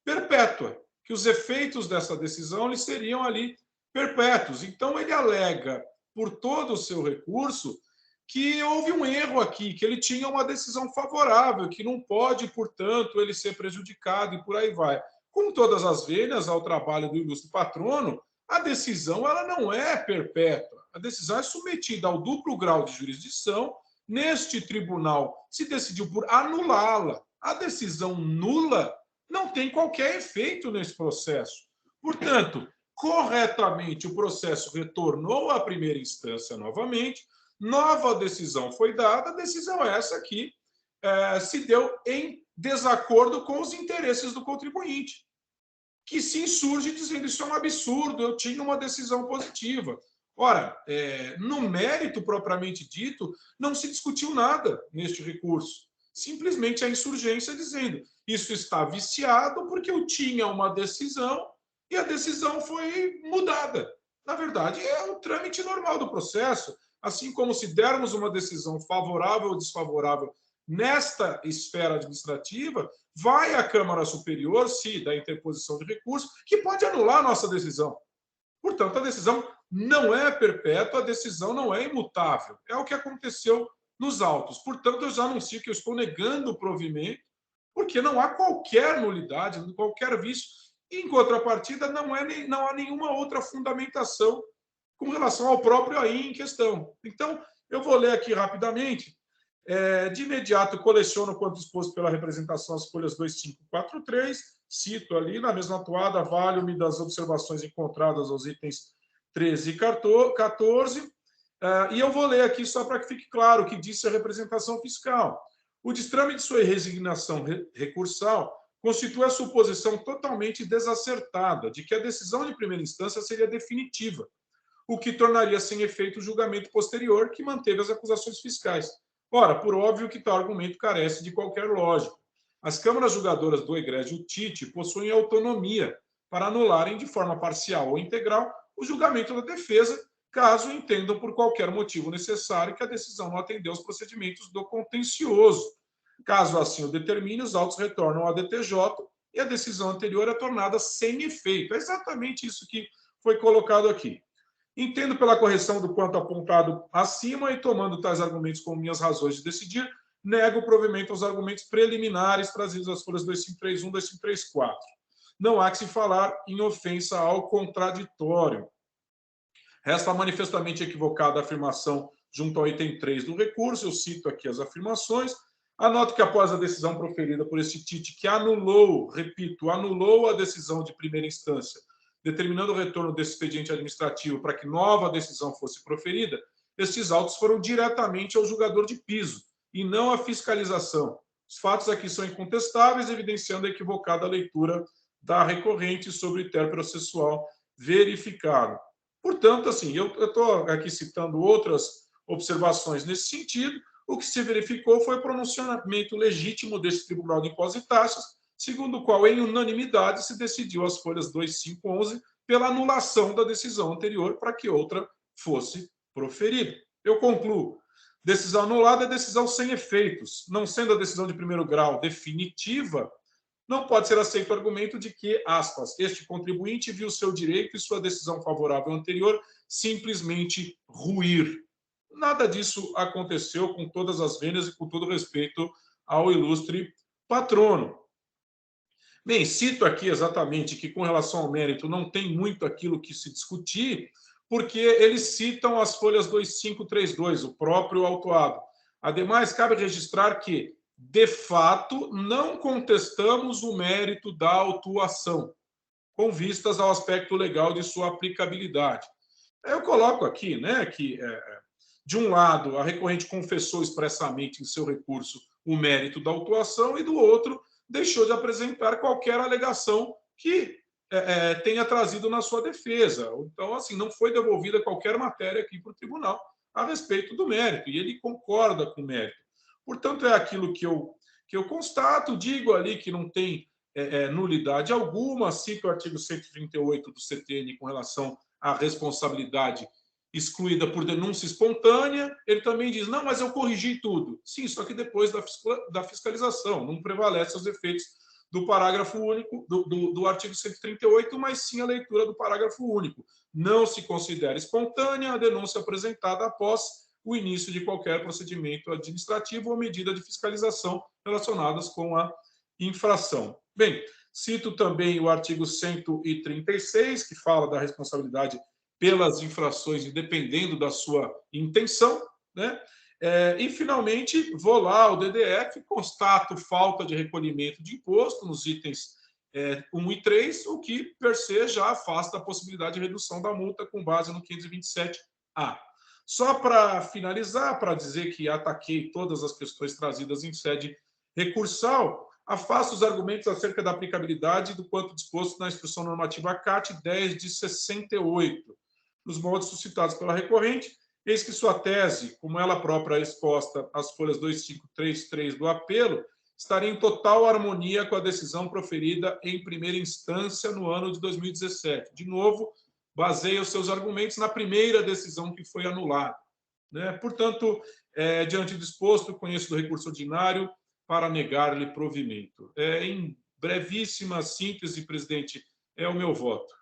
perpétua, que os efeitos dessa decisão lhe seriam ali perpétuos. Então, ele alega, por todo o seu recurso, que houve um erro aqui, que ele tinha uma decisão favorável, que não pode, portanto, ele ser prejudicado e por aí vai. Como todas as vênias ao trabalho do ilustre patrono, a decisão ela não é perpétua. A decisão é submetida ao duplo grau de jurisdição. Neste tribunal se decidiu por anulá-la. A decisão nula não tem qualquer efeito nesse processo. Portanto, corretamente, o processo retornou à primeira instância novamente, nova decisão foi dada, a decisão essa que se deu em desacordo com os interesses do contribuinte, que se insurge dizendo isso é um absurdo, eu tinha uma decisão positiva. Ora, no mérito propriamente dito, não se discutiu nada neste recurso. Simplesmente a insurgência dizendo isso está viciado porque eu tinha uma decisão e a decisão foi mudada. Na verdade, é um trâmite normal do processo, assim como se dermos uma decisão favorável ou desfavorável nesta esfera administrativa, vai à Câmara Superior, se da interposição de recurso, que pode anular a nossa decisão. Portanto, a decisão não é perpétua, a decisão não é imutável. É o que aconteceu nos autos. Portanto, eu já anuncio que eu estou negando o provimento, porque não há qualquer nulidade, qualquer vício. E, em contrapartida, não há nenhuma outra fundamentação com relação ao próprio AI em questão. Então, eu vou ler aqui rapidamente. De imediato, coleciono quanto exposto pela representação as folhas 2543, cito ali, na mesma atuada, valho-me das observações encontradas aos itens 13 e 14, e eu vou ler aqui só para que fique claro o que disse a representação fiscal. O destrame de sua resignação recursal constitui a suposição totalmente desacertada de que a decisão de primeira instância seria definitiva, o que tornaria sem efeito o julgamento posterior que manteve as acusações fiscais. Ora, por óbvio que tal argumento carece de qualquer lógica. As câmaras julgadoras do egrégio Tite possuem autonomia para anularem de forma parcial ou integral o julgamento da defesa, caso entendam por qualquer motivo necessário que a decisão não atendeu aos procedimentos do contencioso. Caso assim o determine, os autos retornam ao DTJ e a decisão anterior é tornada sem efeito. É exatamente isso que foi colocado aqui. Entendo pela correção do quanto apontado acima e tomando tais argumentos como minhas razões de decidir, nego o provimento aos argumentos preliminares trazidos às folhas 2531 e 2534. Não há que se falar em ofensa ao contraditório. Resta manifestamente equivocada a afirmação junto ao item 3 do recurso, eu cito aqui as afirmações. Anoto que após a decisão proferida por este Tite, que anulou, repito, anulou a decisão de primeira instância, determinando o retorno desse expediente administrativo para que nova decisão fosse proferida, estes autos foram diretamente ao julgador de piso e não à fiscalização. Os fatos aqui são incontestáveis, evidenciando a equivocada leitura da recorrente sobre o inter processual verificado. Portanto, assim, eu estou aqui citando outras observações nesse sentido. O que se verificou foi o pronunciamento legítimo deste Tribunal de Impostos e Taxas, segundo o qual, em unanimidade, se decidiu as folhas 2511 pela anulação da decisão anterior para que outra fosse proferida. Eu concluo. Decisão anulada é decisão sem efeitos. Não sendo a decisão de primeiro grau definitiva, não pode ser aceito o argumento de que, aspas, este contribuinte viu seu direito e sua decisão favorável anterior simplesmente ruir. Nada disso aconteceu com todas as vênias e com todo respeito ao ilustre patrono. Bem, cito aqui exatamente que, com relação ao mérito, não tem muito aquilo que se discutir, porque eles citam as folhas 2532, o próprio autuado. Ademais, cabe registrar que, de fato, não contestamos o mérito da autuação, com vistas ao aspecto legal de sua aplicabilidade. Eu coloco aqui, né, que, de um lado, a recorrente confessou expressamente em seu recurso o mérito da autuação e, do outro, deixou de apresentar qualquer alegação que tenha trazido na sua defesa. Então, assim, não foi devolvida qualquer matéria aqui para o tribunal a respeito do mérito, e ele concorda com o mérito. Portanto, é aquilo que eu constato, digo ali que não tem nulidade alguma, cito o artigo 138 do CTN com relação à responsabilidade excluída por denúncia espontânea. Ele também diz, não, mas eu corrigi tudo. Sim, só que depois da fiscalização, não prevalece os efeitos do parágrafo único, do artigo 138, mas sim a leitura do parágrafo único. Não se considera espontânea a denúncia apresentada após o início de qualquer procedimento administrativo ou medida de fiscalização relacionadas com a infração. Bem, cito também o artigo 136, que fala da responsabilidade pelas infrações, dependendo da sua intenção, né? E, finalmente, vou lá ao DDF, constato falta de recolhimento de imposto nos itens 1 e 3, o que, per se, já afasta a possibilidade de redução da multa com base no 527A. Só para finalizar, para dizer que ataquei todas as questões trazidas em sede recursal, afasto os argumentos acerca da aplicabilidade do quanto disposto na Instrução Normativa CAT 10 de 68. Nos moldes suscitados pela recorrente, eis que sua tese, como ela própria é exposta às folhas 2533 do apelo, estaria em total harmonia com a decisão proferida em primeira instância no ano de 2017. De novo, baseia os seus argumentos na primeira decisão que foi anulada, né? Portanto, diante do exposto, conheço do recurso ordinário para negar-lhe provimento. Em brevíssima síntese, presidente, é o meu voto.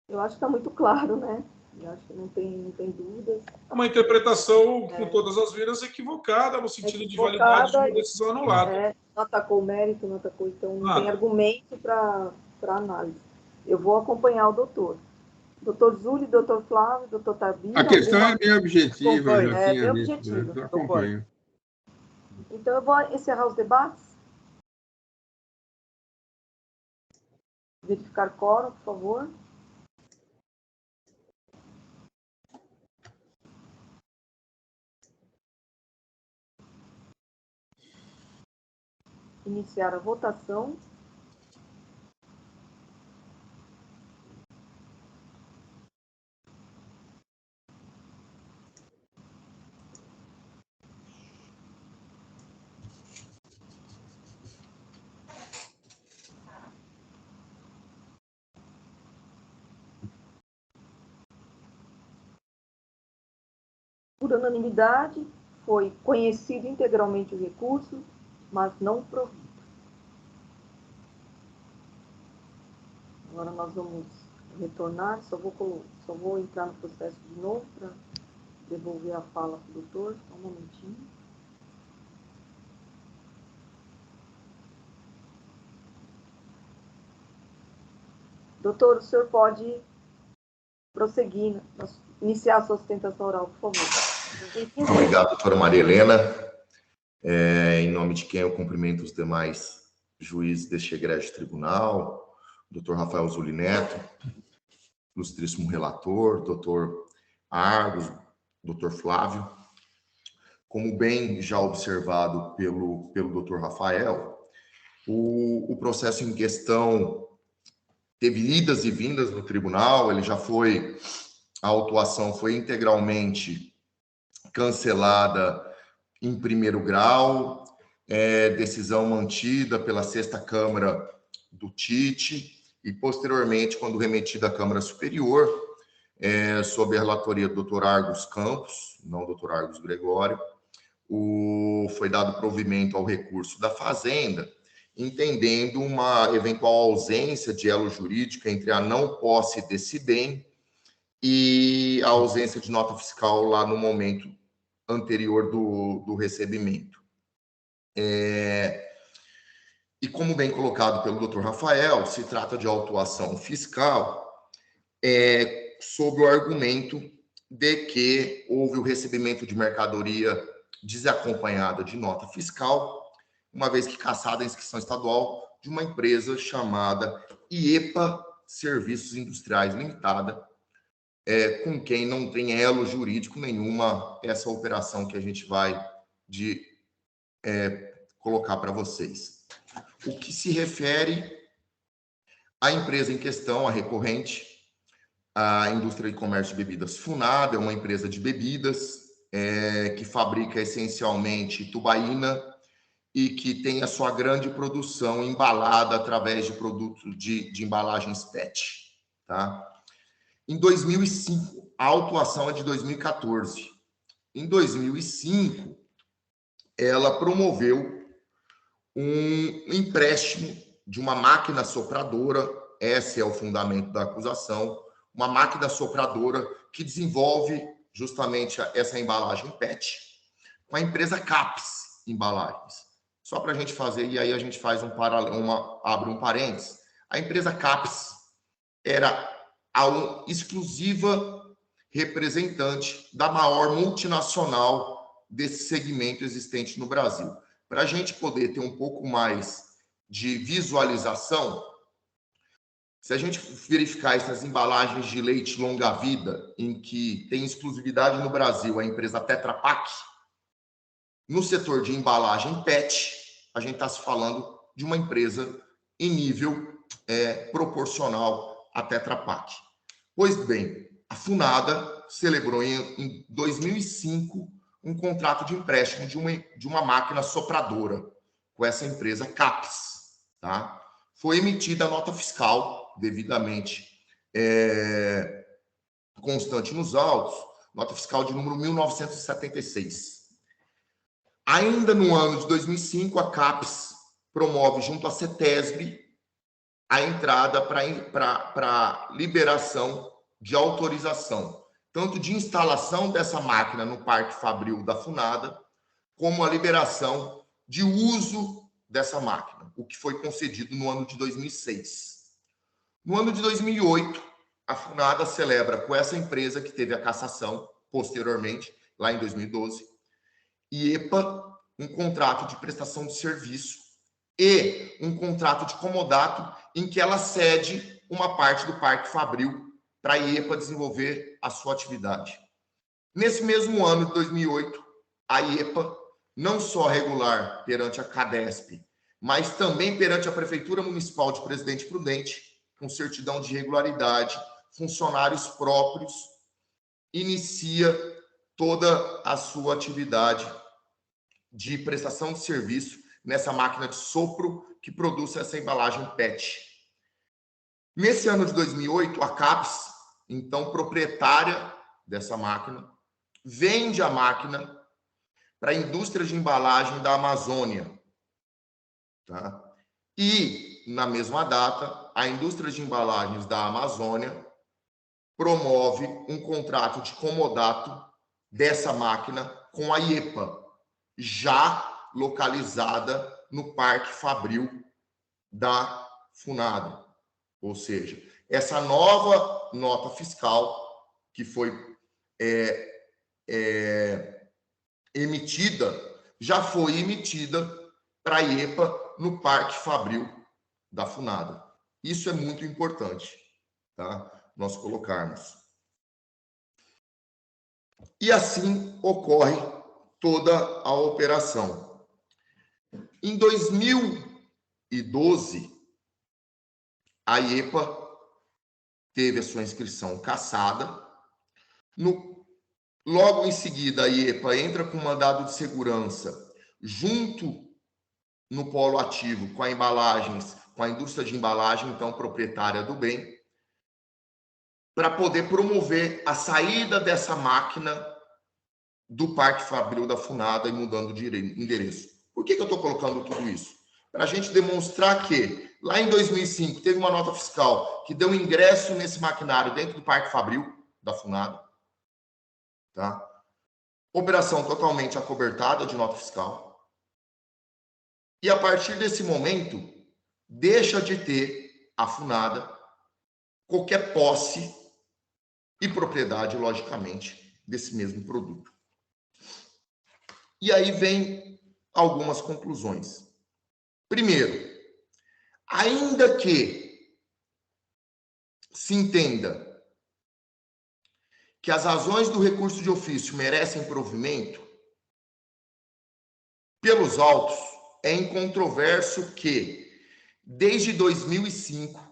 Eu acho que está muito claro, né? Eu acho que não tem dúvidas. É uma interpretação, com todas as vidas, equivocada, no sentido de validade de uma decisão anulada. Não atacou o mérito, não atacou, então não tem argumento para análise. Eu vou acompanhar o doutor. Doutor Zuli, doutor Flávio, doutor Tabira. A questão é bem objetiva. É bem objetiva. Eu acompanho. Então, eu vou encerrar os debates. Verificar quórum, por favor. Iniciar a votação. Por unanimidade, foi conhecido integralmente o recurso, mas não provido. Agora nós vamos retornar, só vou entrar no processo de novo para devolver a fala para o doutor, só um momentinho. Doutor, o senhor pode prosseguir, iniciar a sua sustentação oral, por favor. Obrigado, doutora Maria Helena. Em nome de quem eu cumprimento os demais juízes deste egrégio tribunal, doutor Rafael Zuli Neto, ilustríssimo relator, doutor Argos, doutor Flávio. Como bem já observado pelo doutor Rafael, o processo em questão teve idas e vindas no tribunal, a autuação foi integralmente cancelada em primeiro grau, decisão mantida pela 6ª Câmara do TIT, e posteriormente, quando remetida à Câmara Superior, sob a relatoria do Dr. Argos Campos, não Dr. Argos Gregório, foi dado provimento ao recurso da Fazenda, entendendo uma eventual ausência de elo jurídico entre a não posse desse bem e a ausência de nota fiscal lá no momento anterior do recebimento. E como bem colocado pelo Dr. Rafael, se trata de autuação fiscal sob o argumento de que houve o recebimento de mercadoria desacompanhada de nota fiscal, uma vez que cassada a inscrição estadual de uma empresa chamada IEPA Serviços Industriais Limitada, com quem não tem elo jurídico nenhuma essa operação que a gente vai colocar para vocês. O que se refere à empresa em questão, a recorrente, a Indústria de Comércio de Bebidas Funab, é uma empresa de bebidas que fabrica essencialmente tubaína e que tem a sua grande produção embalada através de produtos de embalagens PET. Tá? Em 2005, a autuação é de 2014. Em 2005, ela promoveu um empréstimo de uma máquina sopradora, esse é o fundamento da acusação, uma máquina sopradora que desenvolve justamente essa embalagem PET, com a empresa CAPES Embalagens. Só para a gente fazer, e aí a gente faz abre um parênteses. A empresa CAPES era a exclusiva representante da maior multinacional desse segmento existente no Brasil. Para a gente poder ter um pouco mais de visualização, se a gente verificar essas embalagens de leite longa-vida, em que tem exclusividade no Brasil a empresa Tetra Pak, no setor de embalagem PET, a gente está se falando de uma empresa em nível proporcional à Tetra Pak. Pois bem, a Funada celebrou em 2005 um contrato de empréstimo de uma máquina sopradora com essa empresa CAPES. Tá? Foi emitida a nota fiscal devidamente constante nos autos, nota fiscal de número 1976. Ainda no ano de 2005, a CAPES promove junto à CETESB a entrada para liberação de autorização, tanto de instalação dessa máquina no Parque Fabril da Funada, como a liberação de uso dessa máquina, o que foi concedido no ano de 2006. No ano de 2008, a Funada celebra com essa empresa que teve a cassação posteriormente, lá em 2012, IEPA, um contrato de prestação de serviço e um contrato de comodato em que ela cede uma parte do Parque Fabril para a IEPA desenvolver a sua atividade. Nesse mesmo ano de 2008, a IEPA, não só regular perante a CADESP, mas também perante a Prefeitura Municipal de Presidente Prudente, com certidão de regularidade, funcionários próprios, inicia toda a sua atividade de prestação de serviço nessa máquina de sopro que produz essa embalagem PET. Nesse ano de 2008, a CAPES, então proprietária dessa máquina, vende a máquina para a indústria de embalagem da Amazônia. Tá? E, na mesma data, a indústria de embalagens da Amazônia promove um contrato de comodato dessa máquina com a IEPA, já localizada no Parque Fabril da Funada. Ou seja, essa nova nota fiscal que foi emitida, já foi emitida para a IEPA no Parque Fabril da Funada. Isso é muito importante, tá? Nós colocarmos. E assim ocorre toda a operação. Em 2012, a IEPA teve a sua inscrição cassada. Logo em seguida, a IEPA entra com mandado de segurança junto no polo ativo com a embalagens, com a indústria de embalagem, então proprietária do bem, para poder promover a saída dessa máquina do Parque Fabril da Funada e mudando de endereço. Por que eu estou colocando tudo isso? Para a gente demonstrar que, lá em 2005, teve uma nota fiscal que deu ingresso nesse maquinário dentro do Parque Fabril da Funada. Tá? Operação totalmente acobertada de nota fiscal. E, a partir desse momento, deixa de ter a Funada qualquer posse e propriedade, logicamente, desse mesmo produto. E aí vem algumas conclusões. Primeiro, ainda que se entenda que as razões do recurso de ofício merecem provimento, pelos autos, é incontroverso que, desde 2005,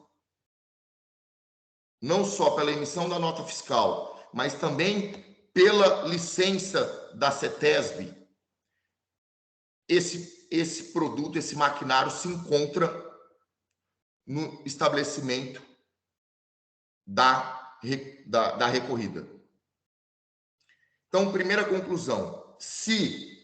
não só pela emissão da nota fiscal, mas também pela licença da CETESB, esse produto, esse maquinário se encontra no estabelecimento da recorrida. Então, primeira conclusão, se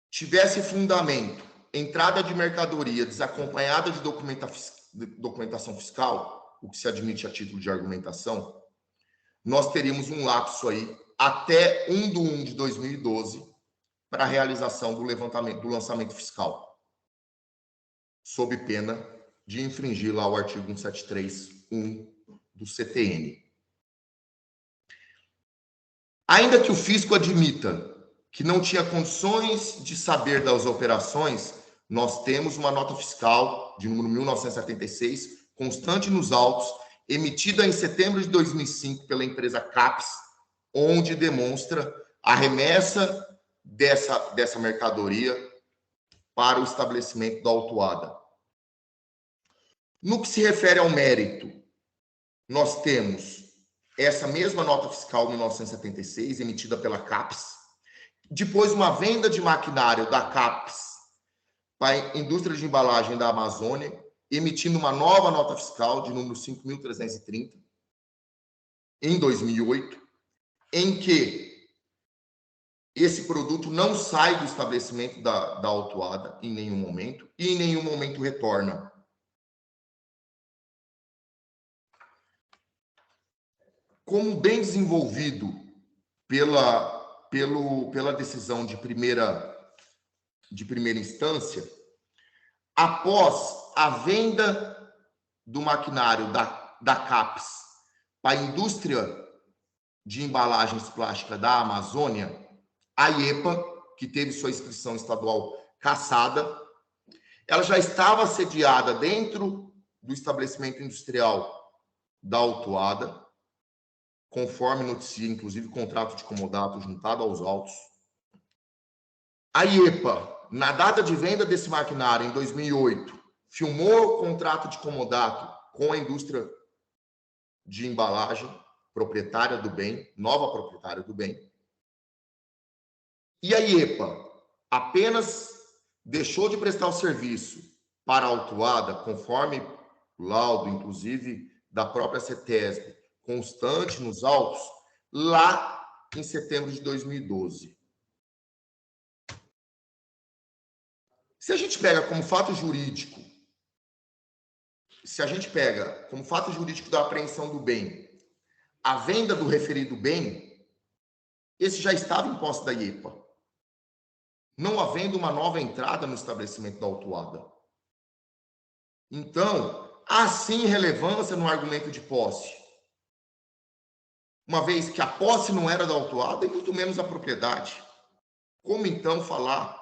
tivesse fundamento, entrada de mercadoria desacompanhada de documentação fiscal, o que se admite a título de argumentação, nós teríamos um lapso aí até 1/1/2012 para a realização do lançamento fiscal, sob pena de infringir lá o artigo 173.1 do CTN. Ainda que o fisco admita que não tinha condições de saber das operações, nós temos uma nota fiscal de número 1976, constante nos autos, emitida em setembro de 2005 pela empresa CAPES, onde demonstra a remessa dessa mercadoria para o estabelecimento da autuada. No que se refere ao mérito, nós temos essa mesma nota fiscal 1976, emitida pela CAPES, depois uma venda de maquinário da CAPES para a indústria de embalagem da Amazônia, emitindo uma nova nota fiscal de número 5.330, em 2008, em que esse produto não sai do estabelecimento da autuada em nenhum momento, e em nenhum momento retorna. Como bem desenvolvido pela decisão de primeira instância, após a venda do maquinário da CAPES para a indústria de embalagens plásticas da Amazônia, a IEPA, que teve sua inscrição estadual cassada, ela já estava sediada dentro do estabelecimento industrial da autuada, conforme noticia, inclusive, contrato de comodato juntado aos autos. A IEPA, na data de venda desse maquinário, em 2008, firmou o contrato de comodato com a indústria de embalagem, proprietária do bem, nova proprietária do bem. E a IEPA apenas deixou de prestar o serviço para a autuada, conforme o laudo, inclusive, da própria CETESB, constante nos autos, lá em setembro de 2012. Se a gente pega como fato jurídico, da apreensão do bem, a venda do referido bem, esse já estava em posse da IEPA, não havendo uma nova entrada no estabelecimento da autuada. Então, há sim relevância no argumento de posse, uma vez que a posse não era da autuada e muito menos a propriedade. Como então falar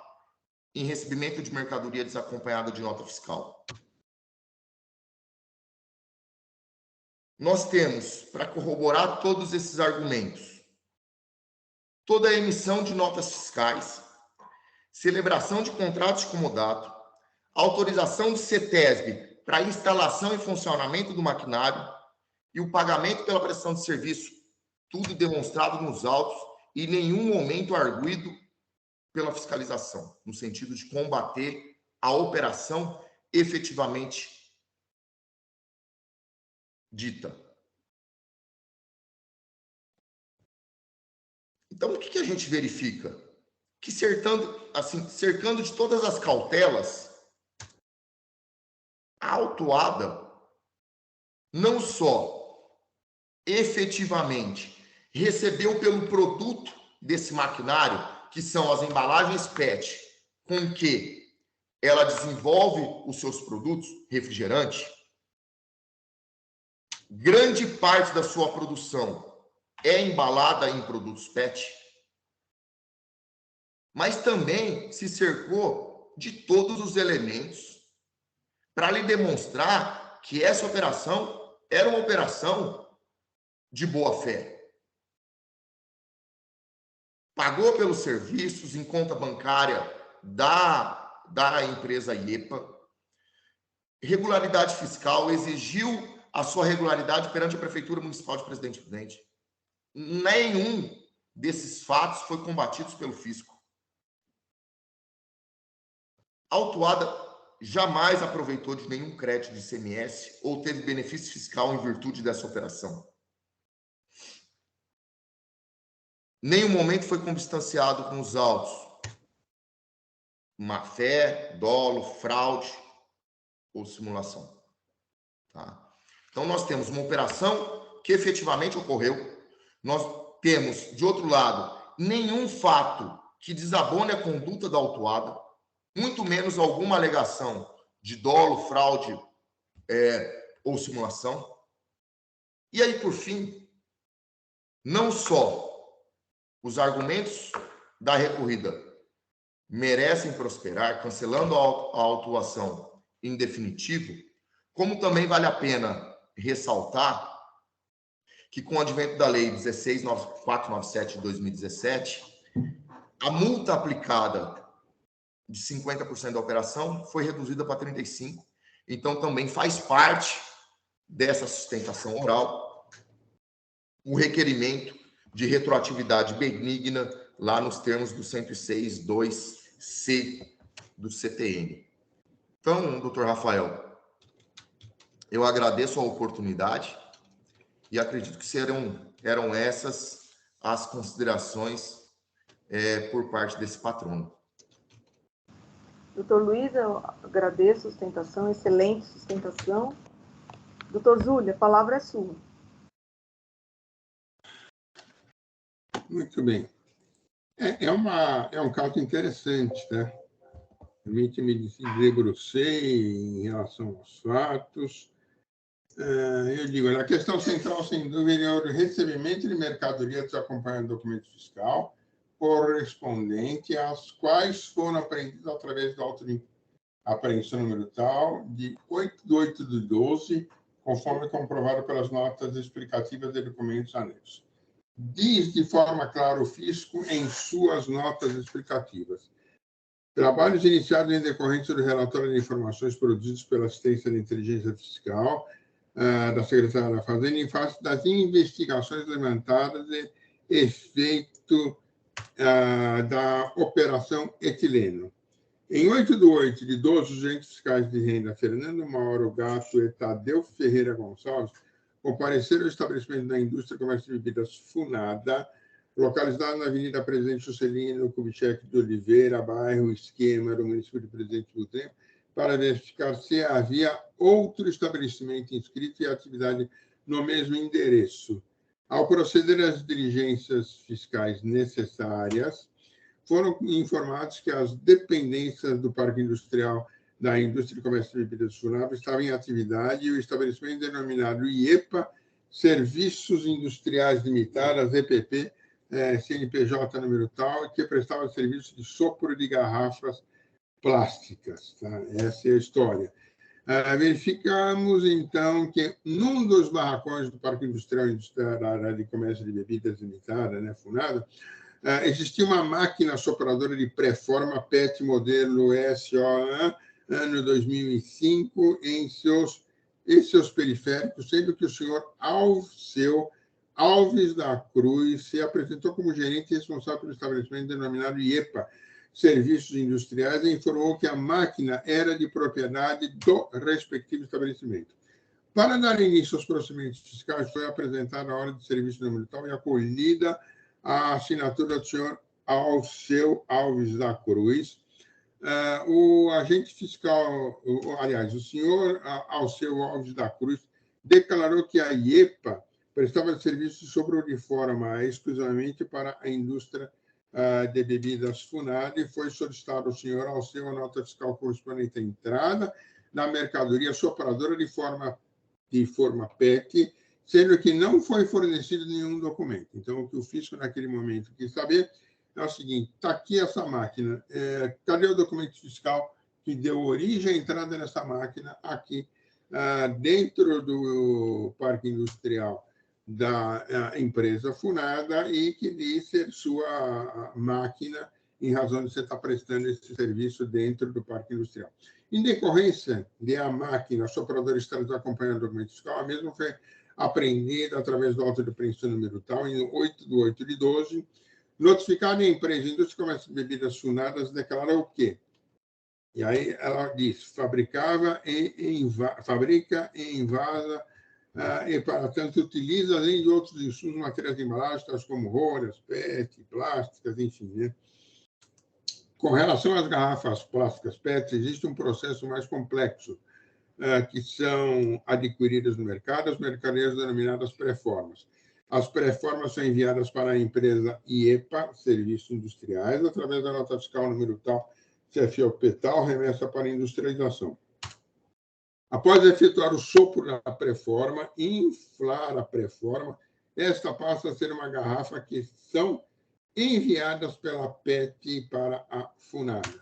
em recebimento de mercadoria desacompanhada de nota fiscal? Nós temos, para corroborar todos esses argumentos, toda a emissão de notas fiscais, celebração de contratos de comodato, autorização de CETESB para instalação e funcionamento do maquinário e o pagamento pela prestação de serviço, tudo demonstrado nos autos e em nenhum momento arguido pela fiscalização, no sentido de combater a operação efetivamente dita. Então, o que a gente verifica? Que cercando de todas as cautelas, a autuada não só efetivamente recebeu pelo produto desse maquinário, que são as embalagens PET, com que ela desenvolve os seus produtos, refrigerante, grande parte da sua produção é embalada em produtos PET, mas também se cercou de todos os elementos para lhe demonstrar que essa operação era uma operação de boa-fé. Pagou pelos serviços em conta bancária da empresa IEPA, regularidade fiscal, exigiu a sua regularidade perante a Prefeitura Municipal de Presidente Prudente. Nenhum desses fatos foi combatido pelo fisco. A autuada jamais aproveitou de nenhum crédito de ICMS ou teve benefício fiscal em virtude dessa operação. nenhum momento foi consubstanciado com os autos má-fé, dolo, fraude ou simulação. Tá? Então, nós temos uma operação que efetivamente ocorreu. Nós temos, de outro lado, nenhum fato que desabone a conduta da autuada, muito menos alguma alegação de dolo, fraude ou simulação. E aí, por fim, não só os argumentos da recorrida merecem prosperar, cancelando a autuação em definitivo, como também vale a pena ressaltar que, com o advento da Lei 16.497 de 2017, a multa aplicada de 50% da operação foi reduzida para 35%. Então, também faz parte dessa sustentação oral o requerimento de retroatividade benigna lá nos termos do 106.2c do CTN. Então, doutor Rafael, eu agradeço a oportunidade e acredito que eram essas as considerações por parte desse patrono. Doutor Luiz, eu agradeço a sustentação, excelente sustentação. Doutor Zúlio, a palavra é sua. Muito bem. É um caso interessante, né? Permite-me debrucei em relação aos fatos. Eu digo, a questão central, sem dúvida, é o recebimento de mercadoria desacompanhado do documento fiscal correspondente às quais foram apreendidos através do auto de apreensão número tal de 8/8/12, conforme comprovado pelas notas explicativas de documentos anexos. Diz de forma clara o fisco em suas notas explicativas. Trabalhos iniciados em decorrência do relatório de informações produzidos pela Assistência de Inteligência Fiscal da Secretaria da Fazenda em face das investigações levantadas e efeito da Operação Etileno. Em 8/8/12, os agentes fiscais de renda Fernando Mauro Gato e Tadeu Ferreira Gonçalves compareceram ao estabelecimento da Indústria Comércio de Bebidas Funada, localizado na Avenida Presidente Juscelino Kubitschek de Oliveira, bairro Esquema, do município de Presidente Butrem, para verificar se havia outro estabelecimento inscrito e atividade no mesmo endereço. Ao proceder às diligências fiscais necessárias, foram informados que as dependências do Parque Industrial da Indústria de Comércio de Bebidas Funada estavam em atividade e o estabelecimento denominado IEPA, Serviços Industriais Limitadas, EPP, CNPJ número tal, que prestava serviço de sopro de garrafas plásticas. Tá? Essa é a história. Verificamos, então, que num dos barracões do Parque Industrial da área de Comércio de Bebidas Limitada, né, Funada, existia uma máquina sopradora de pré-forma PET modelo SO, ano 2005, em seus periféricos, sendo que o senhor Alves da Cruz se apresentou como gerente responsável pelo estabelecimento denominado IEPA, Serviços Industriais, e informou que a máquina era de propriedade do respectivo estabelecimento. Para dar início aos procedimentos fiscais, foi apresentada a ordem de serviço número tal e acolhida a assinatura do senhor Alceu Alves da Cruz. O agente fiscal, aliás, o senhor Alceu Alves da Cruz declarou que a IEPA prestava serviço sobre de forma exclusivamente para a indústria de bebidas Funada e foi solicitado ao senhor Alceu a nota fiscal correspondente à entrada da mercadoria sopradora de forma PET, sendo que não foi fornecido nenhum documento. Então, o que o fisco, naquele momento, quis saber é o seguinte: está aqui essa máquina, cadê o documento fiscal que deu origem à entrada dessa máquina aqui dentro do Parque Industrial da empresa Funada e que diz ser sua máquina em razão de você estar prestando esse serviço dentro do Parque Industrial. Em decorrência de a máquina sopradora estar acompanhando o documento fiscal, a mesma foi apreendida através do auto de apreensão número tal, em 8/8/12, notificada a empresa Indústria Comércio de Bebidas Funadas, declara o quê? E aí ela diz, fabrica e envasa e, para tanto, utiliza, além de outros insumos, materiais de embalagem, tais como rolhas, PET, plásticas, enfim. Né? Com relação às garrafas plásticas PET, existe um processo mais complexo, que são adquiridas no mercado, as mercadorias denominadas pré-formas. As pré-formas são enviadas para a empresa IEPA, Serviços Industriais, através da nota fiscal número tal, CFOP tal, remessa para a industrialização. Após efetuar o sopro da pré-forma, inflar a pré-forma, esta passa a ser uma garrafa que são enviadas pela PET para a Funada.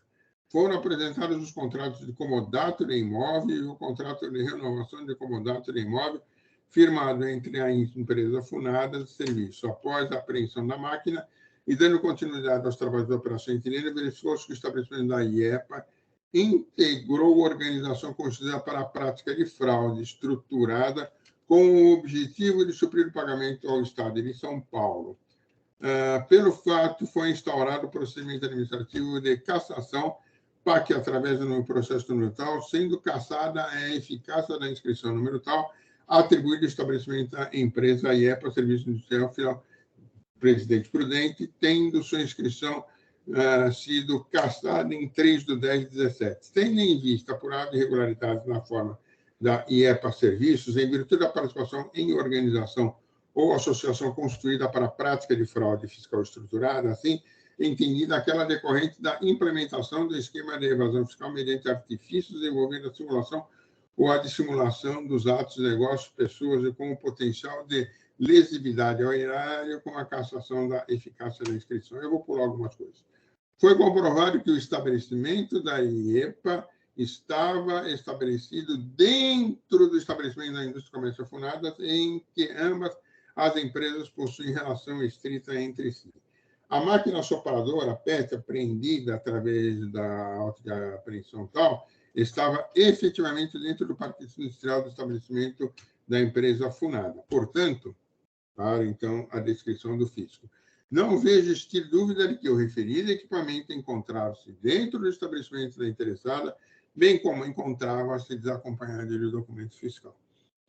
Foram apresentados os contratos de comodato de imóvel e o contrato de renovação de comodato de imóvel, firmado entre a empresa Funada de Serviço. Após a apreensão da máquina e dando continuidade aos trabalhos de operação interina, verificou-se que o estabelecimento da IEPA integrou a organização constituída para a prática de fraude estruturada com o objetivo de suprir o pagamento ao Estado de São Paulo. Pelo fato, foi instaurado o procedimento administrativo de cassação para que, através do processo número tal, sendo cassada a eficácia da inscrição número tal, atribuído ao estabelecimento da empresa IEPA, Serviço Industrial Final, Presidente Prudente, tendo sua inscrição sido cassada em 3/10/17. Tendo em vista apurado irregularidades na forma da IEPA Serviços, em virtude da participação em organização ou associação constituída para a prática de fraude fiscal estruturada, assim, entendida aquela decorrente da implementação do esquema de evasão fiscal mediante artifícios envolvendo a simulação ou a dissimulação dos atos de negócios, pessoas e com o potencial de lesividade ao erário com a cassação da eficácia da inscrição. Eu vou pular algumas coisas. Foi comprovado que o estabelecimento da IEPA estava estabelecido dentro do estabelecimento da indústria comercial Funada, em que ambas as empresas possuem relação estrita entre si. A máquina sopradora PET, apreendida através da auto de apreensão tal, estava efetivamente dentro do parque industrial do estabelecimento da empresa Funada. Portanto, para, então, a descrição do fisco. Não vejo existir dúvida de que o referido equipamento encontrava-se dentro do estabelecimento da interessada, bem como encontrava-se desacompanhado de documento fiscal.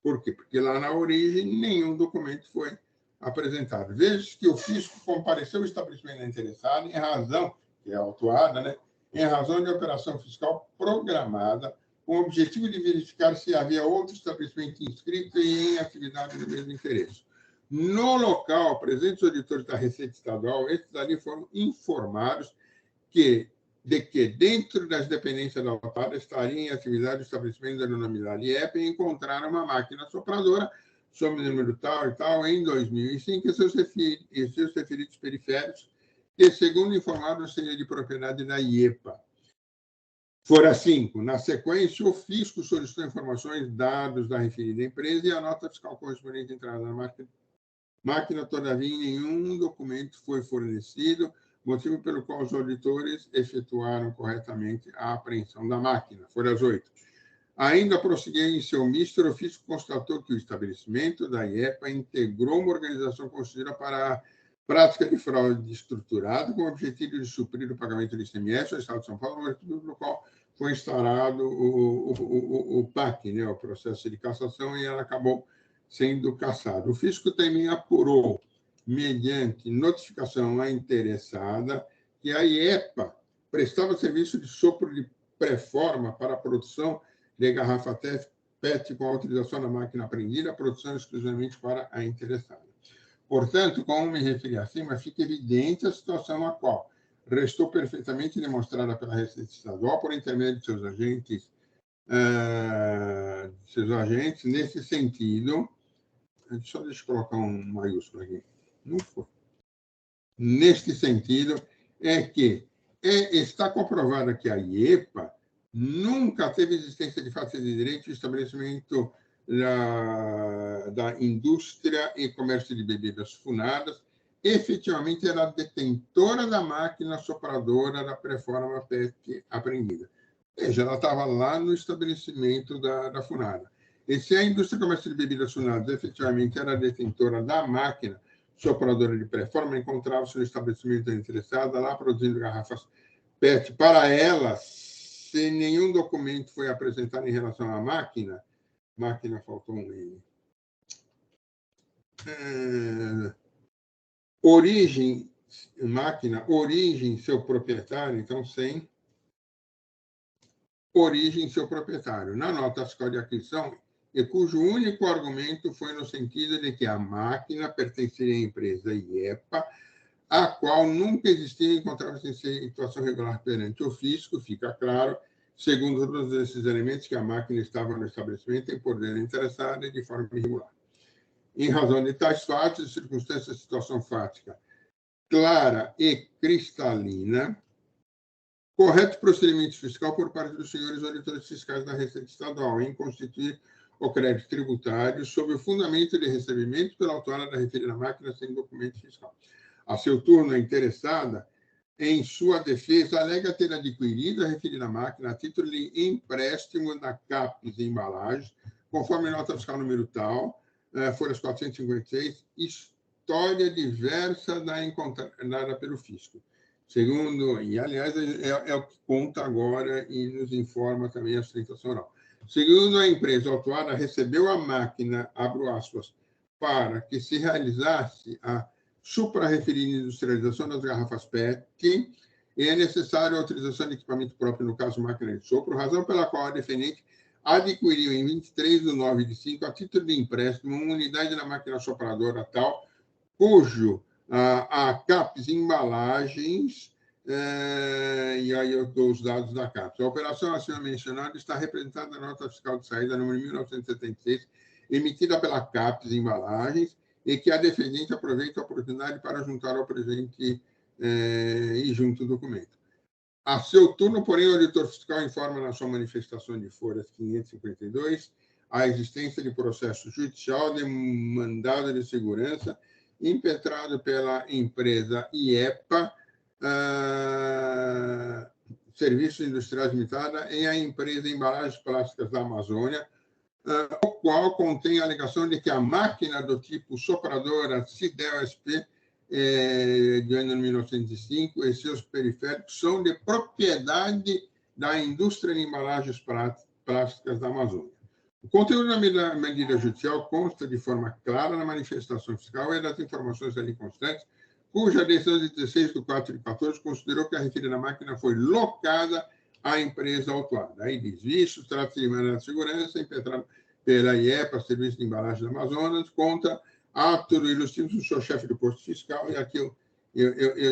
Por quê? Porque lá na origem nenhum documento foi apresentado. Veja que o fisco compareceu ao estabelecimento da interessada em razão, que é autuada, né? Em razão de operação fiscal programada, com o objetivo de verificar se havia outro estabelecimento inscrito e em atividade do mesmo interesse. No local, presentes auditores da Receita Estadual, estes ali foram informados de que dentro das dependências da autuada estaria em atividade o estabelecimento da denominada IEPA e encontraram uma máquina sopradora sob o número tal e tal em 2005 e seus referidos periféricos, que, segundo informaram, seria de propriedade da IEPA. Fora 5. Na sequência, o fisco solicitou informações, dados da referida empresa e a nota fiscal correspondente à entrada na máquina, todavia, nenhum documento foi fornecido, motivo pelo qual os auditores efetuaram corretamente a apreensão da máquina. Folhas 8. Ainda prosseguindo em seu misto, o fisco constatou que o estabelecimento da IEPA integrou uma organização constituída para a prática de fraude estruturada com o objetivo de suprir o pagamento do ICMS ao Estado de São Paulo, motivo pelo qual foi instaurado o PAC, né, o processo de cassação, e ela acabou sendo cassada. O fisco também apurou, mediante notificação à interessada, que a IEPA prestava serviço de sopro de pré-forma para a produção de garrafa PET com autorização da máquina apreendida, a produção exclusivamente para a interessada. Portanto, como me referi acima, fica evidente a situação a qual restou perfeitamente demonstrada pela Receita Estadual por intermédio de seus agentes, nesse sentido. Deixa eu colocar um maiúsculo aqui. Não foi. Neste sentido, é que está comprovado que a IEPA nunca teve existência de fato de direito de estabelecimento da indústria e comércio de bebidas funadas, efetivamente era detentora da máquina sopradora da pré-forma PET apreendida. Veja, ela estava lá no estabelecimento da Funada. E se a indústria e comércio de bebidas funadas efetivamente era detentora da máquina sopradora de pré-forma, encontrava-se no estabelecimento da interessada lá produzindo garrafas PET para ela, se nenhum documento foi apresentado em relação à máquina faltou um N. origem, máquina, origem, seu proprietário, então, sem origem, seu proprietário, na nota fiscal de aquisição, e cujo único argumento foi no sentido de que a máquina pertenceria à empresa IEPA, a qual nunca existia e encontrava-se em situação regular perante o fisco, fica claro, segundo todos esses elementos, que a máquina estava no estabelecimento em poder interessado e de forma irregular. Em razão de tais fatos e circunstâncias de situação fática clara e cristalina, correto procedimento fiscal por parte dos senhores auditores fiscais da Receita Estadual em constituir o crédito tributário sob o fundamento de recebimento pela autora da referida máquina sem documento fiscal. A seu turno, a interessada, em sua defesa, alega ter adquirido a referida máquina a título de empréstimo da CAPES e embalagens, conforme nota fiscal número tal, folhas 456, história diversa da encontrada pelo fisco. Segundo, e aliás, é o que conta agora e nos informa também a sustentação oral. Segundo a empresa autuada, recebeu a máquina, abro aspas, para que se realizasse a suprarreferida industrialização das garrafas PET, e é necessária a autorização de equipamento próprio, no caso, máquina de sopro, razão pela qual a defendente adquiriu em 23/9/5, a título de empréstimo, uma unidade da máquina sopradora tal, cujo a CAPES embalagens, e aí eu dou os dados da CAPES. A operação acima mencionada está representada na nota fiscal de saída número 1976, emitida pela CAPES embalagens, e que a defendente aproveita a oportunidade para juntar ao presente e junto o documento. A seu turno, porém, o auditor fiscal informa na sua manifestação de folhas 552 a existência de processo judicial de mandado de segurança impetrado pela empresa IEPA, Serviços Industriais Limitada, em a empresa Embalagens Plásticas da Amazônia, o qual contém a alegação de que a máquina do tipo sopradora Cidel SP, de ano 1905, e seus periféricos são de propriedade da indústria de embalagens plásticas da Amazônia. O conteúdo da medida judicial consta de forma clara na manifestação fiscal e das informações ali constantes, cuja decisão de 16/4/14 considerou que a referida máquina foi locada à empresa autuada. Aí diz, visto, trata-se de mandado de segurança impetrado pela IEPA, Serviço de Embalagem do Amazonas, conta ato do ilustríssimo do seu chefe do posto fiscal, e aqui eu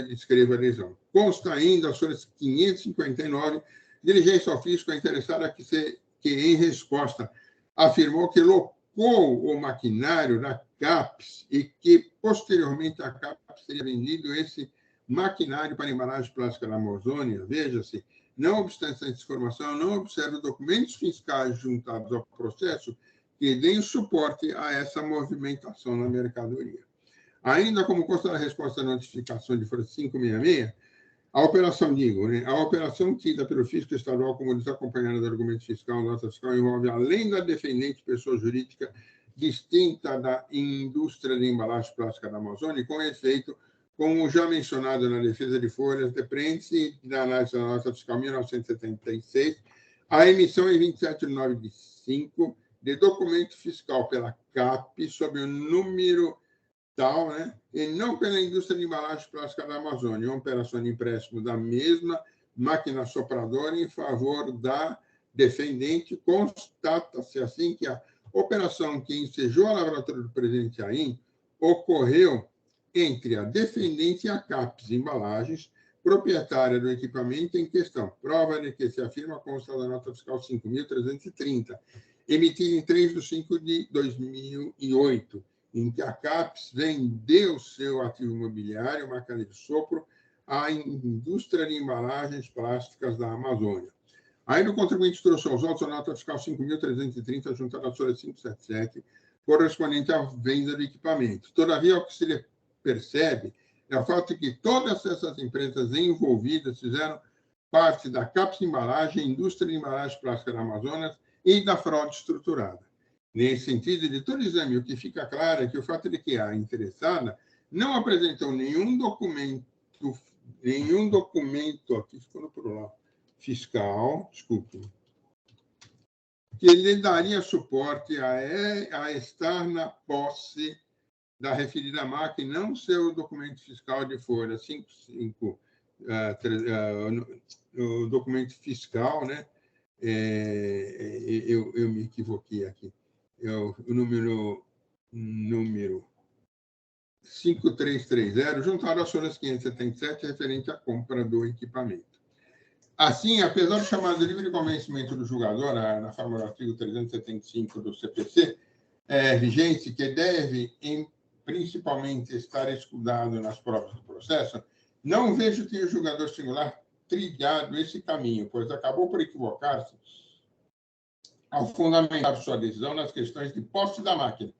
descrevo a lesão. Consta ainda, as folhas 559, diligência ao fisco interessada que, em resposta, afirmou que locou o maquinário da CAPES e que, posteriormente, a CAPES teria vendido esse maquinário para embalagem plástica da Amazônia. Veja-se, não obstante essa informação, não observo documentos fiscais juntados ao processo que deem suporte a essa movimentação na mercadoria. Ainda como consta da resposta à notificação de folha 566, a operação tida pelo fisco estadual como desacompanhada do argumento fiscal, nota fiscal, envolve, além da defendente, pessoa jurídica distinta da indústria de embalagem plástica da Amazônia, e com efeito, como já mencionado na defesa de folhas, depreende-se da análise da nota fiscal 1976, a emissão em 27/9/5 de documento fiscal pela CAPES sob o número tal, e não pela indústria de embalagem plástica da Amazônia, uma operação de empréstimo da mesma máquina sopradora em favor da defendente. Constata-se assim que a operação que ensejou a lavratura do presente AIM ocorreu entre a defendente e a CAPES Embalagens, proprietária do equipamento em questão. Prova de que se afirma consta da nota fiscal 5.330, emitida em 3/5/2008, em que a CAPES vendeu seu ativo imobiliário, máquina de sopro, à indústria de embalagens plásticas da Amazônia. Ainda o contribuinte trouxe aos autos a nota fiscal 5.330, juntada à folha 577, correspondente à venda de equipamento. Todavia, o que se percebe é o fato de que todas essas empresas envolvidas fizeram parte da CAPES Embalagem, indústria de embalagens plásticas da Amazonas e da fraude estruturada. Nesse sentido, de todo exame, o que fica claro é que o fato de que a interessada não apresentou nenhum documento, aqui ficou no plural, fiscal, desculpe, que lhe daria suporte a estar na posse da referida máquina não seu documento fiscal de folha 55, o documento fiscal, né? Eu me equivoquei aqui. O número 5330, juntado às folhas 577, referente à compra do equipamento. Assim, apesar do chamado livre convencimento do julgador, na forma do artigo 375 do CPC, vigente, que deve, principalmente, estar escudado nas provas do processo, não vejo que o julgador singular trilhado esse caminho, pois acabou por equivocar-se ao fundamentar sua decisão nas questões de posse da máquina,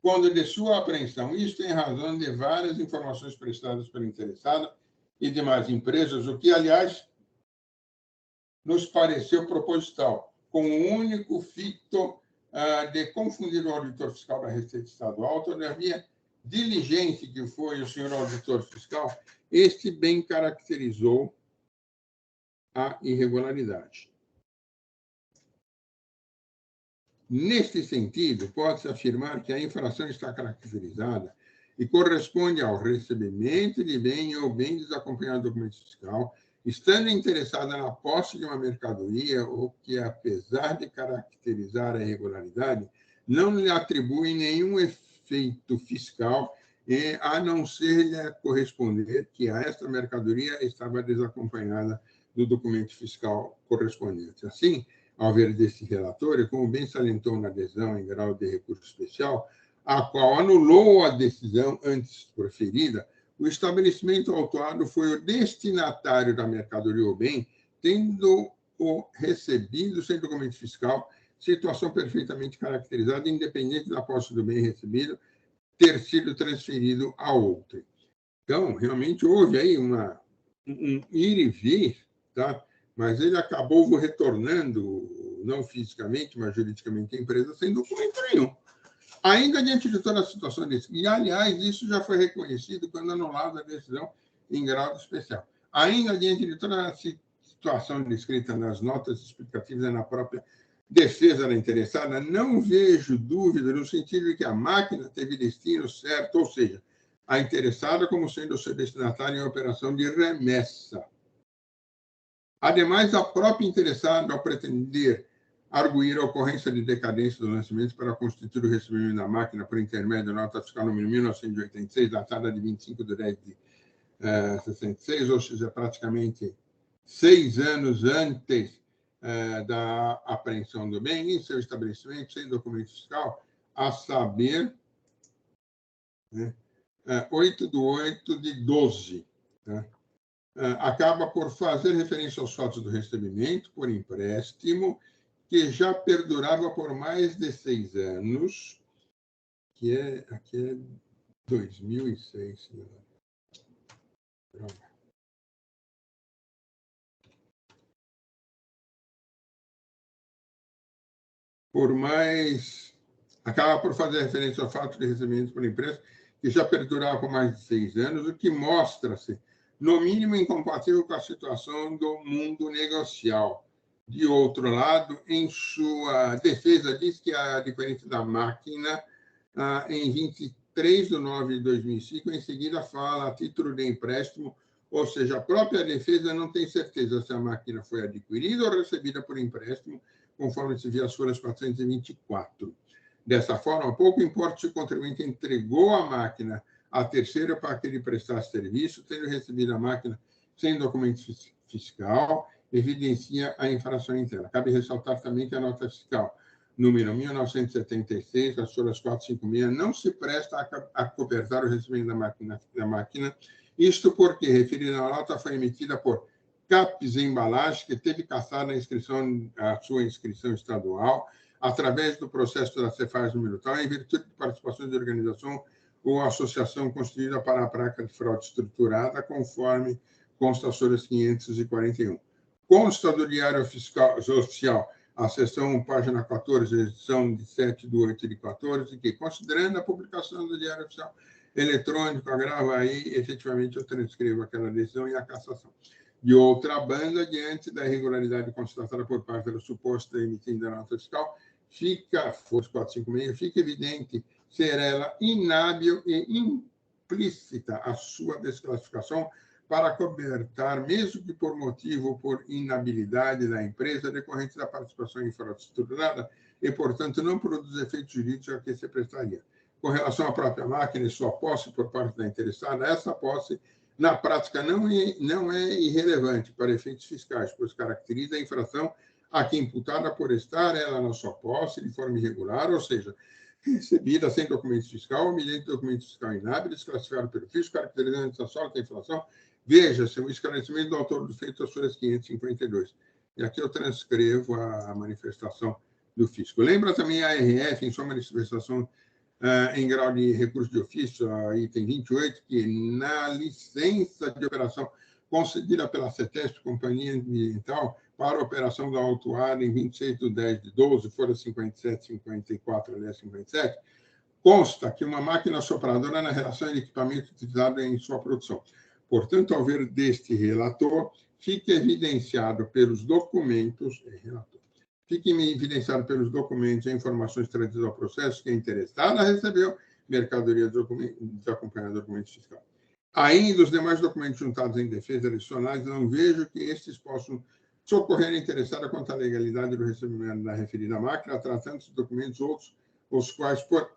quando de sua apreensão, isto em razão de várias informações prestadas pelo interessado e demais empresas, o que, aliás, nos pareceu proposital, com o único fito de confundir o auditor fiscal da Receita Estadual, todavia, diligente que foi o senhor auditor fiscal, este bem caracterizou a irregularidade. Neste sentido, pode-se afirmar que a infração está caracterizada e corresponde ao recebimento de bem ou bem desacompanhado do documento fiscal, estando interessada na posse de uma mercadoria, o que, apesar de caracterizar a irregularidade, não lhe atribui nenhum efeito fiscal, a não ser lhe corresponder que a esta mercadoria estava desacompanhada do documento fiscal correspondente. Assim, ao ver desse relatório, como bem salientou na adesão em grau de recurso especial, a qual anulou a decisão antes proferida, o estabelecimento autuado foi o destinatário da mercadoria ou bem, tendo-o recebido sem documento fiscal, situação perfeitamente caracterizada, independente da posse do bem recebido ter sido transferido a outro. Então, realmente houve aí um ir e vir, tá? Mas ele acabou retornando, não fisicamente, mas juridicamente, à empresa sem documento nenhum. Ainda diante de toda a situação desse. E, aliás, isso já foi reconhecido quando anulada a decisão em grau especial. Ainda diante de toda a situação descrita nas notas explicativas e na própria defesa da interessada, não vejo dúvida no sentido de que a máquina teve destino certo, ou seja, a interessada como sendo o seu destinatário em operação de remessa. Ademais, a própria interessada, ao pretender arguir a ocorrência de decadência do lançamento para constituir o recebimento da máquina por intermédio da nota fiscal número 1986, datada de 25 de 10 de 66, ou seja, praticamente 6 anos antes da apreensão do bem em seu estabelecimento, sem documento fiscal, a saber, 8/8/12, tá? Acaba por fazer referência aos fatos do recebimento por empréstimo, que já perdurava por mais de 6 anos, aqui é 2006. Droga. Acaba por fazer referência ao fato de recebimento por empréstimo, que já perdurava por mais de 6 anos, o que mostra-se, no mínimo, incompatível com a situação do mundo negocial. De outro lado, em sua defesa, diz que a adquirente da máquina, em 23 de 9 de 2005, em seguida fala a título de empréstimo, ou seja, a própria defesa não tem certeza se a máquina foi adquirida ou recebida por empréstimo, conforme se vê as folhas 424. Dessa forma, pouco importa se o contribuinte entregou a máquina a terceiro para que lhe prestasse serviço, tendo recebido a máquina sem documento fiscal, evidencia a infração interna. Cabe ressaltar também que a nota fiscal número 1976, as folhas 456, não se presta a cobertar o recebimento da máquina, isto porque, referida na nota, foi emitida por CAPES Embalagem, que teve cassada a sua inscrição estadual, através do processo da Cefaz número tal, em virtude de participação de organização ou associação constituída para a prática de fraude estruturada, conforme consta as folhas 541. Consta do Diário Oficial, a seção, página 14, edição de 7/8/14, que, considerando a publicação do Diário Oficial eletrônico, agrava aí, efetivamente, eu transcrevo aquela decisão e a cassação. De outra banda, diante da irregularidade constatada por parte do suposto emitido da nota fiscal, fica evidente ser ela inábil e implícita a sua desclassificação para cobertar, mesmo que por motivo por inabilidade da empresa decorrente da participação em fraude estruturada e, portanto, não produz efeitos jurídicos a que se prestaria. Com relação à própria máquina e sua posse por parte da interessada, essa posse, na prática, não é irrelevante para efeitos fiscais, pois caracteriza a infração a que imputada por estar ela na sua posse de forma irregular, ou seja, recebida sem documento fiscal, ou mediante documento fiscal inábil, desclassificado pelo fisco, caracterizando essa sorte da inflação. Veja-se o esclarecimento do autor do feito às folhas 552. E aqui eu transcrevo a manifestação do fisco. Lembra também a ARF, em sua manifestação em grau de recurso de ofício, item 28, que na licença de operação concedida pela CETESP, Companhia Ambiental, para a operação da autuada em 26/10/12, folha 57, 54, aliás, 57, consta que uma máquina sopradora na relação de equipamento utilizado em sua produção. Portanto, ao ver deste relator, fica evidenciado pelos documentos, e informações trazidas ao processo que a interessada recebeu mercadoria desacompanhada de documentos fiscais. Ainda os demais documentos juntados em defesa adicionais, não vejo que estes possam socorrer a interessada quanto à legalidade do recebimento da referida máquina, tratando-se de documentos outros, os quais, por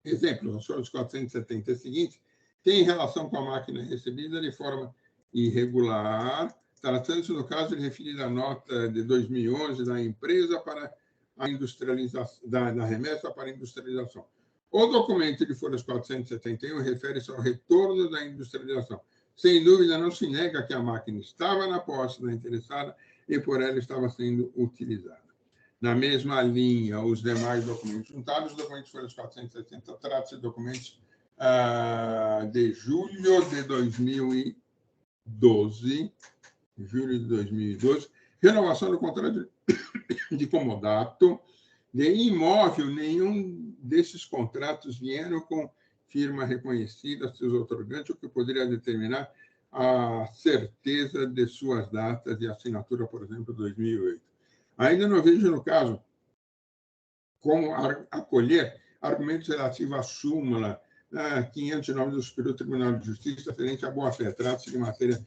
exemplo, os folhas 470 seguintes, têm relação com a máquina recebida de forma irregular, tratando-se, no caso, de referida nota de 2011 da empresa para a industrialização, da remessa para a industrialização. O documento de folhas 471 refere-se ao retorno da industrialização. Sem dúvida, não se nega que a máquina estava na posse da interessada e por ela estava sendo utilizada. Na mesma linha, os demais documentos juntados, os documentos de folhas 470, tratam-se de documentos de julho de 2012, renovação do contrato de comodato, de imóvel, nenhum desses contratos vieram com firma reconhecida, seus outorgantes, o que poderia determinar a certeza de suas datas de assinatura, por exemplo, 2008. Ainda não vejo, no caso, como acolher argumentos relativos à súmula 509 do Superior Tribunal de Justiça, referente à boa-fé. Trata-se de matéria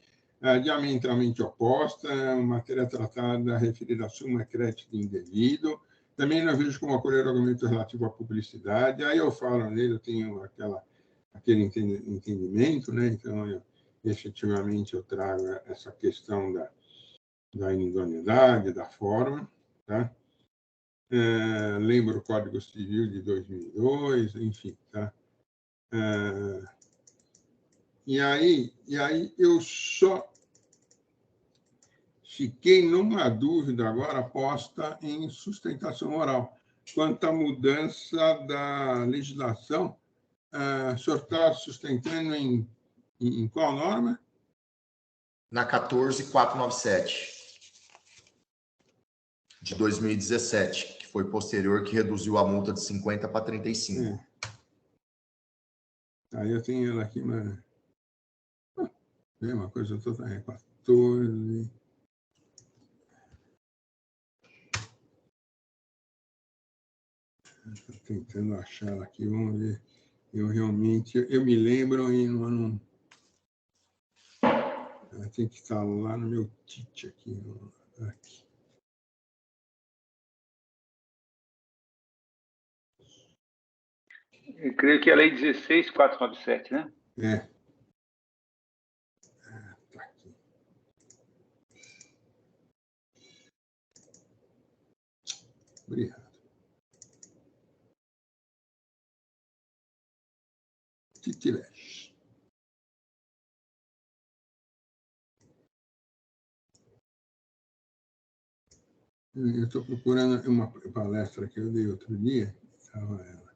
diametralmente oposta, matéria tratada referida à súmula crédito indevido. Também não vejo como acolher argumento relativo à publicidade. Aí eu falo nele, eu tenho aquele entendimento, né? Então, efetivamente, eu trago essa questão da inidoneidade, da forma, tá? Lembro o Código Civil de 2002, enfim, tá? E aí eu só fiquei numa dúvida agora posta em sustentação oral, quanto à mudança da legislação. O senhor está sustentando em qual norma? Na 14497, de 2017, que foi posterior, que reduziu a multa de 50 para 35. Aí eu tenho ela aqui, mas... Mesma coisa, eu estou 14... Estou tentando achar ela aqui, vamos ver. Eu me lembro e não... Ela tem que estar lá no meu kit aqui. Aqui. Eu creio que é a Lei 16.497, né? Tá aqui. Obrigado. Titilesh. Eu estou procurando uma palestra que eu dei outro dia, estava ela,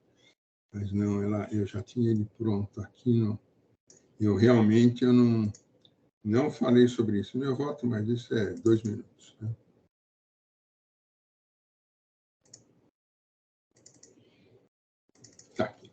mas não, eu já tinha ele pronto aqui. Eu realmente não falei sobre isso. Meu voto, mas isso é 2 minutos. Né? Tá aqui.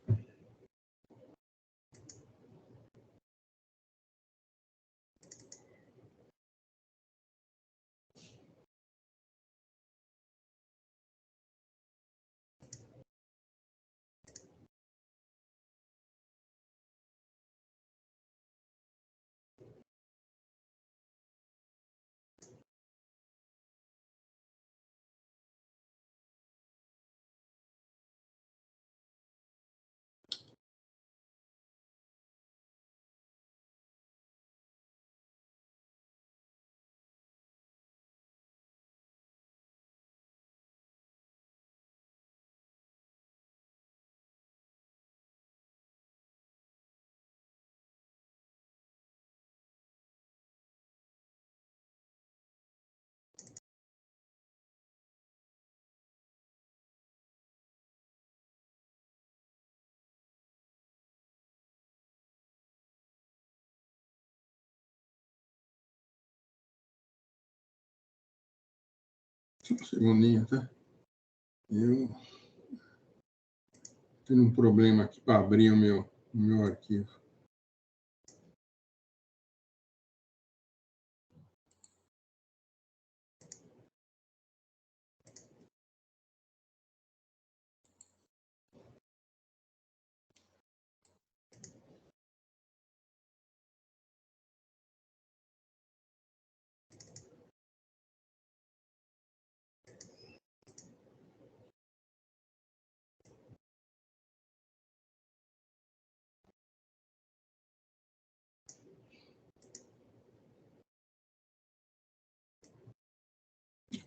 Só um segundinho, tá? Eu tenho um problema aqui para abrir o meu arquivo.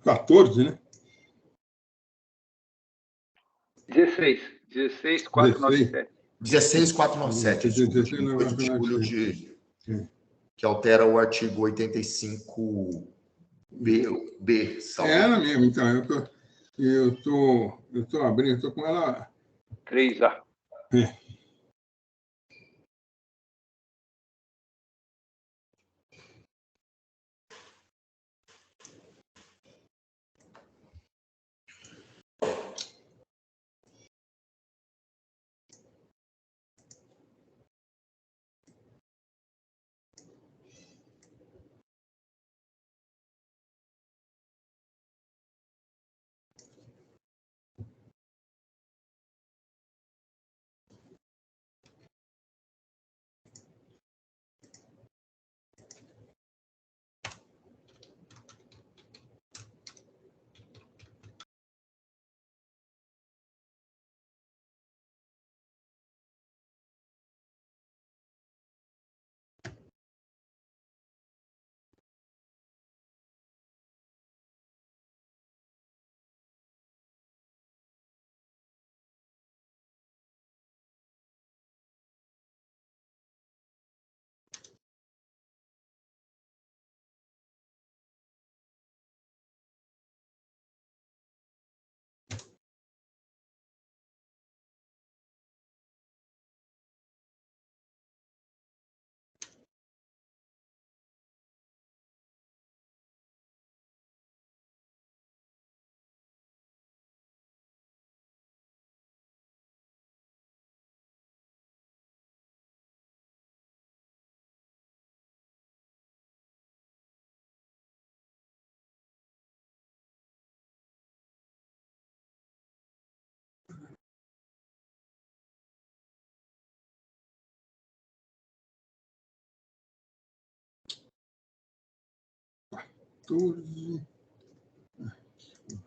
Quatorze, né? 16.497. 16.497, desculpa, de 28 de julho que altera o artigo 85B, salvo. Ela mesmo, então, eu tô abrindo, estou com ela. 3A. É.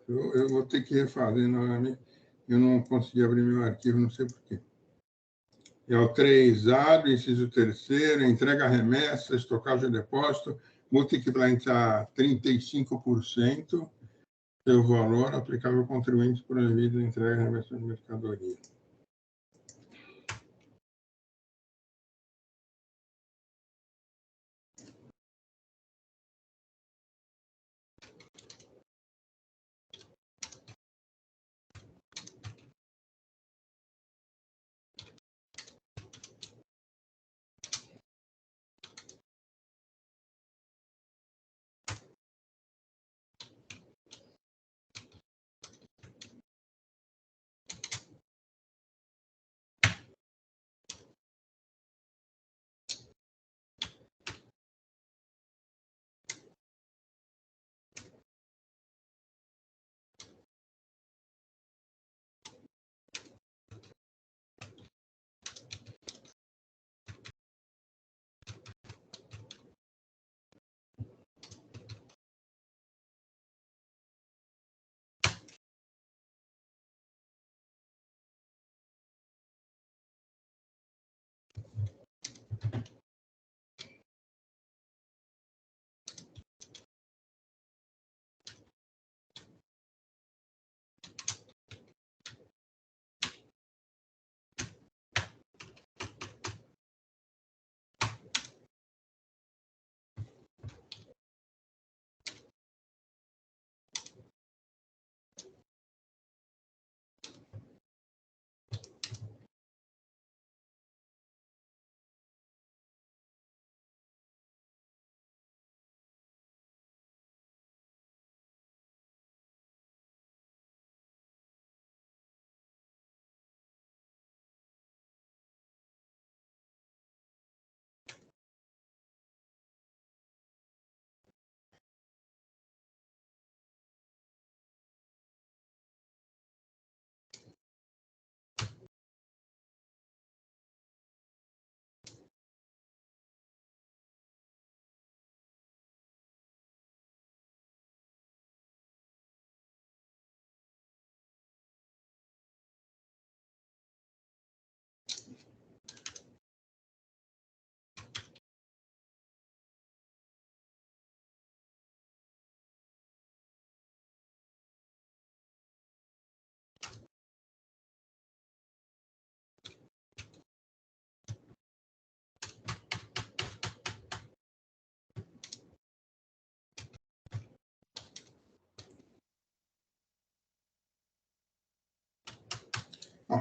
Eu vou ter que refazer novamente. Eu não consegui abrir meu arquivo, não sei porquê. É o 3A, do inciso 3º, entrega remessa, estocagem de depósito, multiplicar 35% do valor aplicável ao contribuinte proibido de entrega e remessa de mercadoria.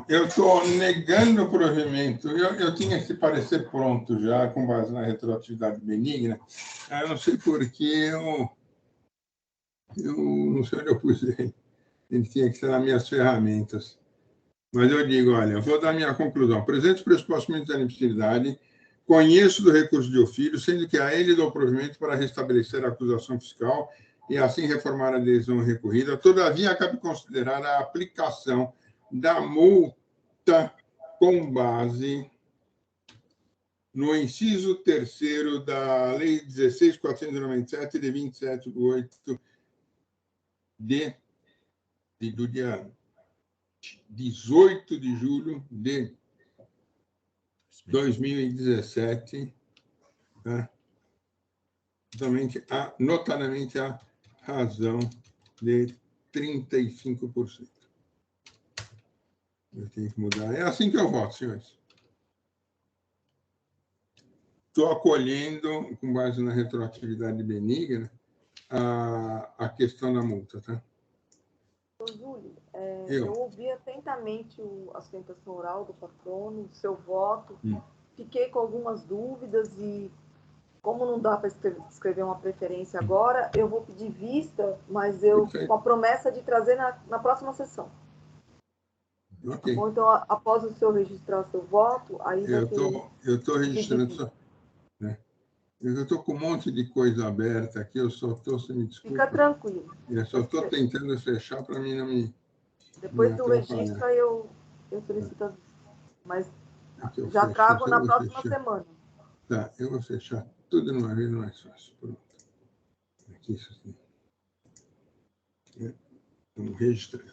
Eu estou negando o provimento. Eu tinha esse parecer pronto já, com base na retroatividade benigna. Eu não sei por que eu não sei onde eu pus ele. Ele tinha que ser nas minhas ferramentas. Mas eu digo, olha, eu vou dar minha conclusão. Presente os pressupostos da admissibilidade, conheço do recurso de ofício, sendo que a ele dou provimento para restabelecer a acusação fiscal e assim reformar a decisão recorrida. Todavia, cabe considerar a aplicação da multa com base no inciso 3º da Lei 16.497, de 27/8 do dia 18 de julho de 2017, tá? Notadamente a razão de 35%. Eu tenho que mudar. É assim que eu voto, senhores. Estou acolhendo, com base na retroatividade benigna, a questão da multa, tá? Júlio, eu ouvi atentamente a sustentação oral do patrono, o seu voto, fiquei com algumas dúvidas e, como não dá para escrever uma preferência agora, eu vou pedir vista, mas com a promessa de trazer na próxima sessão. Ok. Bom, então, após o senhor registrar o seu voto, aí eu estou registrando, né? Eu estou com um monte de coisa aberta aqui, eu só estou, se me desculpa. Fica tranquilo. Eu só estou tentando fechar para mim não me Depois do registro, aí eu solicito a vista. Mas já trago na próxima semana. Tá, eu vou fechar tudo de uma vez, não é fácil. Pronto. Aqui, isso aqui. Vamos registrar.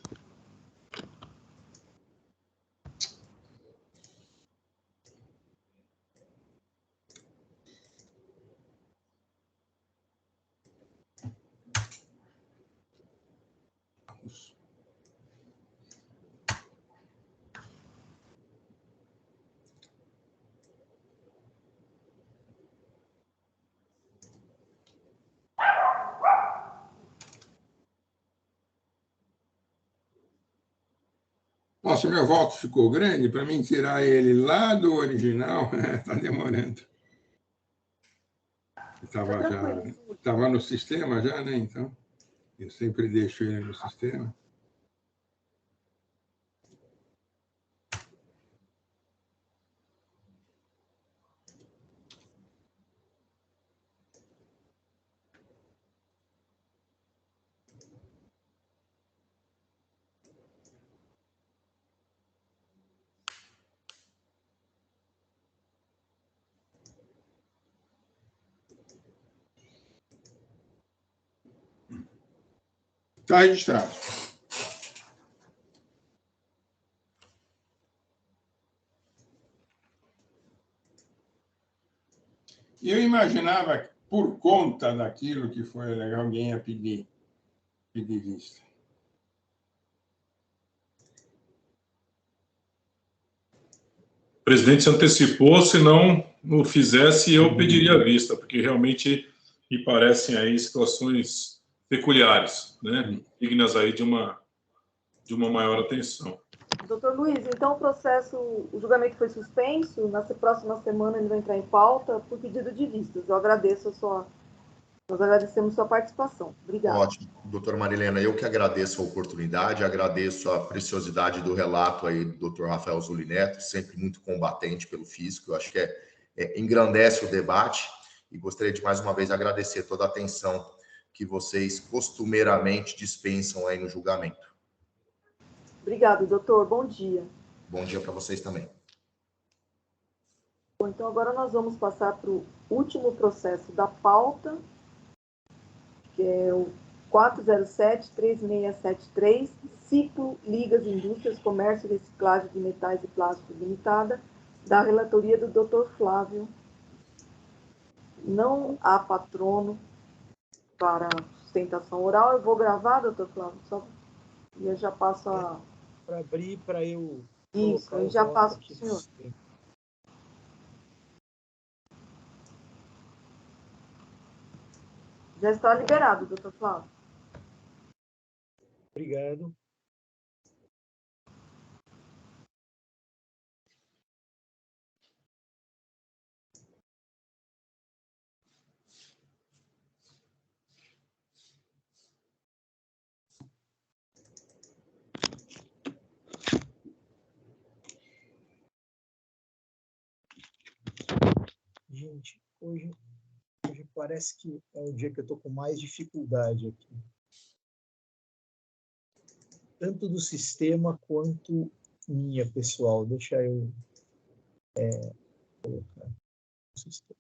Nossa, meu voto ficou grande, para mim tirar ele lá do original, está demorando. Estava no sistema já, né? Então, eu sempre deixo ele no sistema. Está registrado. E eu imaginava que, por conta daquilo que foi legal, alguém ia pedir vista. O presidente se antecipou, se não o fizesse, eu pediria vista, porque realmente me parecem aí situações peculiares, né? Dignas aí de uma maior atenção. Doutor Luiz, então o julgamento foi suspenso, na próxima semana ele vai entrar em pauta por pedido de vistas. Nós agradecemos sua participação. Obrigada. Ótimo. Doutora Marilena, eu que agradeço a oportunidade, agradeço a preciosidade do relato aí do doutor Rafael Zuli Neto, sempre muito combatente pelo físico, eu acho que engrandece o debate, e gostaria de mais uma vez agradecer toda a atenção que vocês costumeiramente dispensam aí no julgamento. Obrigado, doutor. Bom dia. Bom dia para vocês também. Bom, então agora nós vamos passar para o último processo da pauta, que é o 407-3673, Ciclo Ligas Indústrias, Comércio e Reciclagem de Metais e Plásticos Limitada, da relatoria do Dr. Flávio. Não há patrono para sustentação oral. Eu vou gravar, Dr. Flávio, e eu já passo a... Para abrir, para eu... Isso, eu já passo para o senhor. Já está liberado, doutor Flávio. Obrigado. Gente, hoje parece que é o dia que eu estou com mais dificuldade aqui. Tanto do sistema quanto minha, pessoal. Deixa eu colocar o sistema.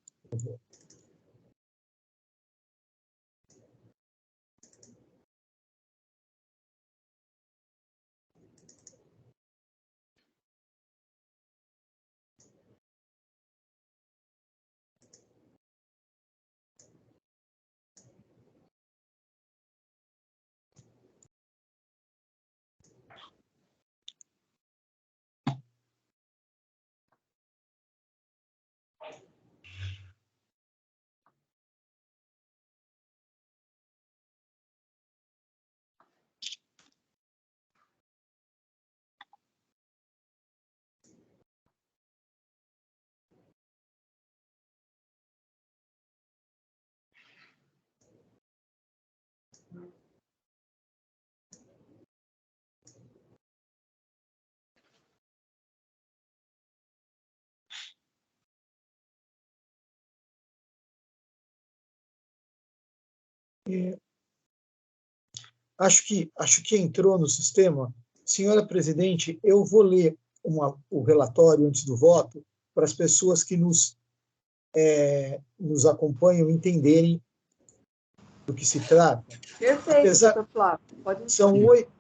Acho que entrou no sistema. Senhora presidente, eu vou ler o relatório antes do voto para as pessoas que nos acompanham entenderem do que se trata. Perfeito, doutor Flávio. Pode são 8,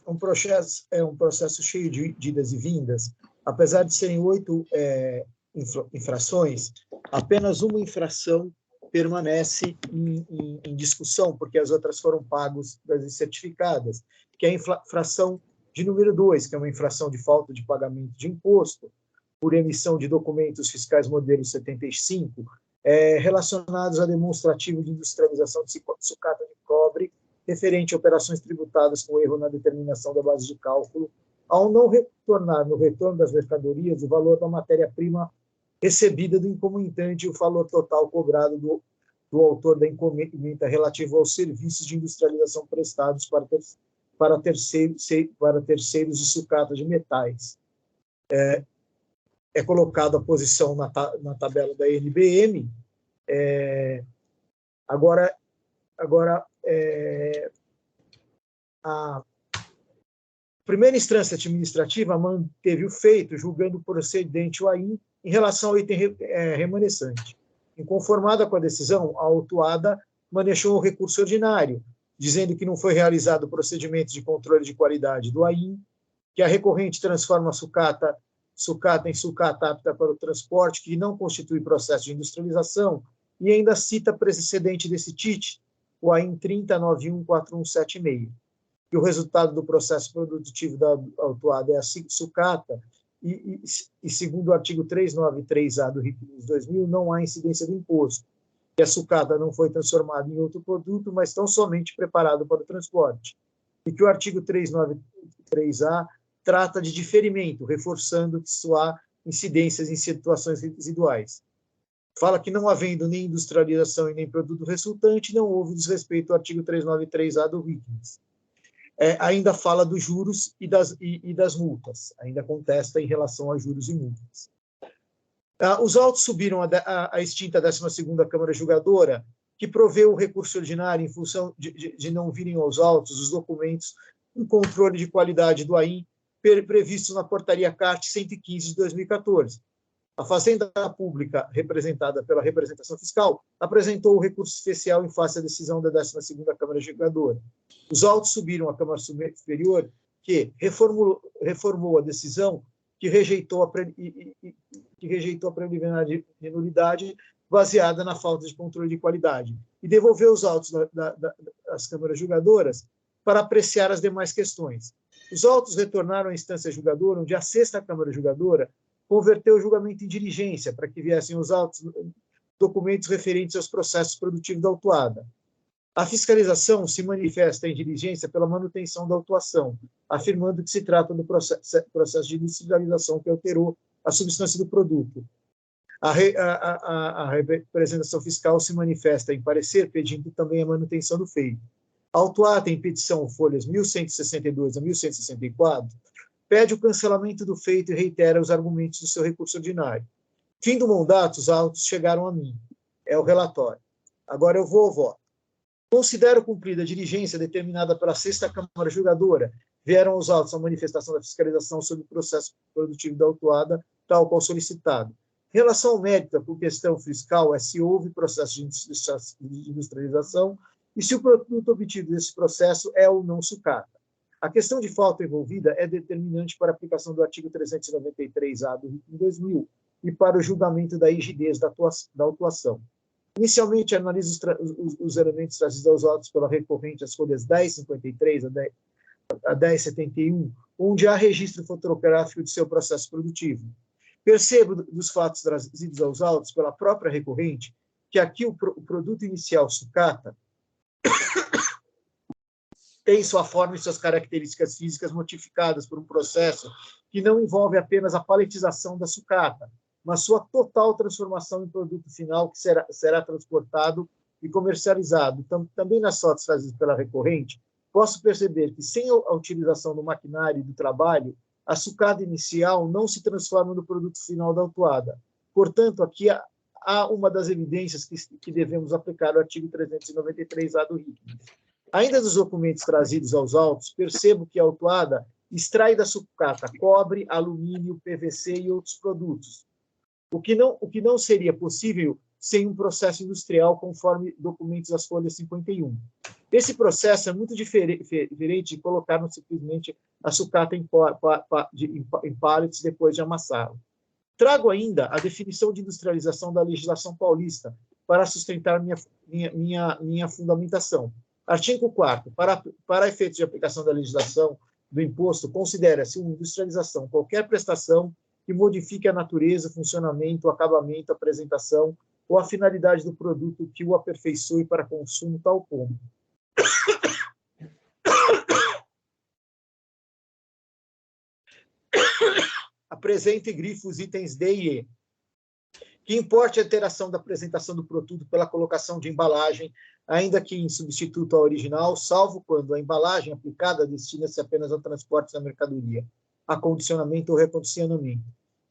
um processo cheio de idas e vindas. Apesar de serem 8 infrações, apenas uma infração permanece em discussão, porque as outras foram pagas e certificadas, que é a infração de número 2, que é uma infração de falta de pagamento de imposto por emissão de documentos fiscais modelo 75, relacionados a demonstrativo de industrialização de sucata de cobre, referente a operações tributadas com erro na determinação da base de cálculo, ao não retornar no retorno das mercadorias o valor da matéria-prima recebida do incomunicante e o valor total cobrado do autor da encomenda relativo aos serviços de industrialização prestados para terceiros de sucata de metais. É colocado a posição na tabela da NBM. Agora a primeira instância administrativa manteve o feito, julgando procedente o AIN em relação ao item remanescente. Inconformada com a decisão, a autuada manejou o recurso ordinário, dizendo que não foi realizado o procedimento de controle de qualidade do AIN, que a recorrente transforma a sucata em sucata apta para o transporte, que não constitui processo de industrialização, e ainda cita precedente desse TIT, o AIN 30914176. E o resultado do processo produtivo da autuada é a sucata, e segundo o artigo 393A do RIC 2000, não há incidência do imposto, que a sucata não foi transformada em outro produto, mas tão somente preparado para o transporte. E que o artigo 393A trata de diferimento, reforçando que só há incidências em situações residuais. Fala que não havendo nem industrialização e nem produto resultante, não houve desrespeito ao artigo 393A do RICS. Ainda fala dos juros e das multas, ainda contesta em relação a juros e multas. Os autos subiram à extinta 12ª Câmara Julgadora, que proveu o recurso ordinário em função de não virem aos autos os documentos em controle de qualidade do AIN previstos na portaria CART 115 de 2014. A Fazenda Pública, representada pela representação fiscal, apresentou o recurso especial em face à decisão da 12ª Câmara Julgadora. Os autos subiram à Câmara Superior, que reformou a decisão que rejeitou a preliminar de nulidade baseada na falta de controle de qualidade e devolveu os autos das câmaras julgadoras para apreciar as demais questões. Os autos retornaram à instância julgadora, onde a 6ª Câmara Julgadora converteu o julgamento em diligência para que viessem os autos documentos referentes aos processos produtivos da autuada. A fiscalização se manifesta em diligência pela manutenção da autuação, afirmando que se trata do processo de industrialização que alterou a substância do produto. A representação fiscal se manifesta em parecer, pedindo também a manutenção do feito. A autuada em petição folhas 1162 a 1164 pede o cancelamento do feito e reitera os argumentos do seu recurso ordinário. Fim do mandato, os autos chegaram a mim. É o relatório. Agora eu vou ao voto. Considero cumprida a diligência determinada pela 6ª Câmara Julgadora. Vieram os autos à manifestação da fiscalização sobre o processo produtivo da autuada, tal qual solicitado. Em relação ao mérito, por questão fiscal, é se houve processo de industrialização e se o produto obtido desse processo é ou não sucata. A questão de falta envolvida é determinante para a aplicação do artigo 393-A do RIC 2000 e para o julgamento da rigidez da autuação. Inicialmente, analiso os elementos trazidos aos autos pela recorrente, as folhas 1053 a 1071, onde há registro fotográfico de seu processo produtivo. Percebo dos fatos trazidos aos autos pela própria recorrente que aqui o produto inicial sucata tem sua forma e suas características físicas modificadas por um processo que não envolve apenas a paletização da sucata, mas sua total transformação em produto final que será transportado e comercializado. Também nas fotos trazidas pela recorrente, posso perceber que, sem a utilização do maquinário e do trabalho, a sucata inicial não se transforma no produto final da autuada. Portanto, aqui há uma das evidências que devemos aplicar o artigo 393-A do RIC. Ainda dos documentos trazidos aos autos, percebo que a autuada extrai da sucata cobre, alumínio, PVC e outros produtos, o que não seria possível sem um processo industrial, conforme documentos das folhas 51. Esse processo é muito diferente de colocar simplesmente a sucata em pallets depois de amassá-la. Trago ainda a definição de industrialização da legislação paulista para sustentar minha fundamentação. Artigo 4º. Para efeitos de aplicação da legislação do imposto, considera-se uma industrialização qualquer prestação que modifique a natureza, funcionamento, acabamento, apresentação ou a finalidade do produto que o aperfeiçoe para consumo, tal como apresente grifos itens D e E. Que importe a alteração da apresentação do produto pela colocação de embalagem, ainda que em substituto ao original, salvo quando a embalagem aplicada destina-se apenas ao transporte da mercadoria, acondicionamento ou recondicionamento.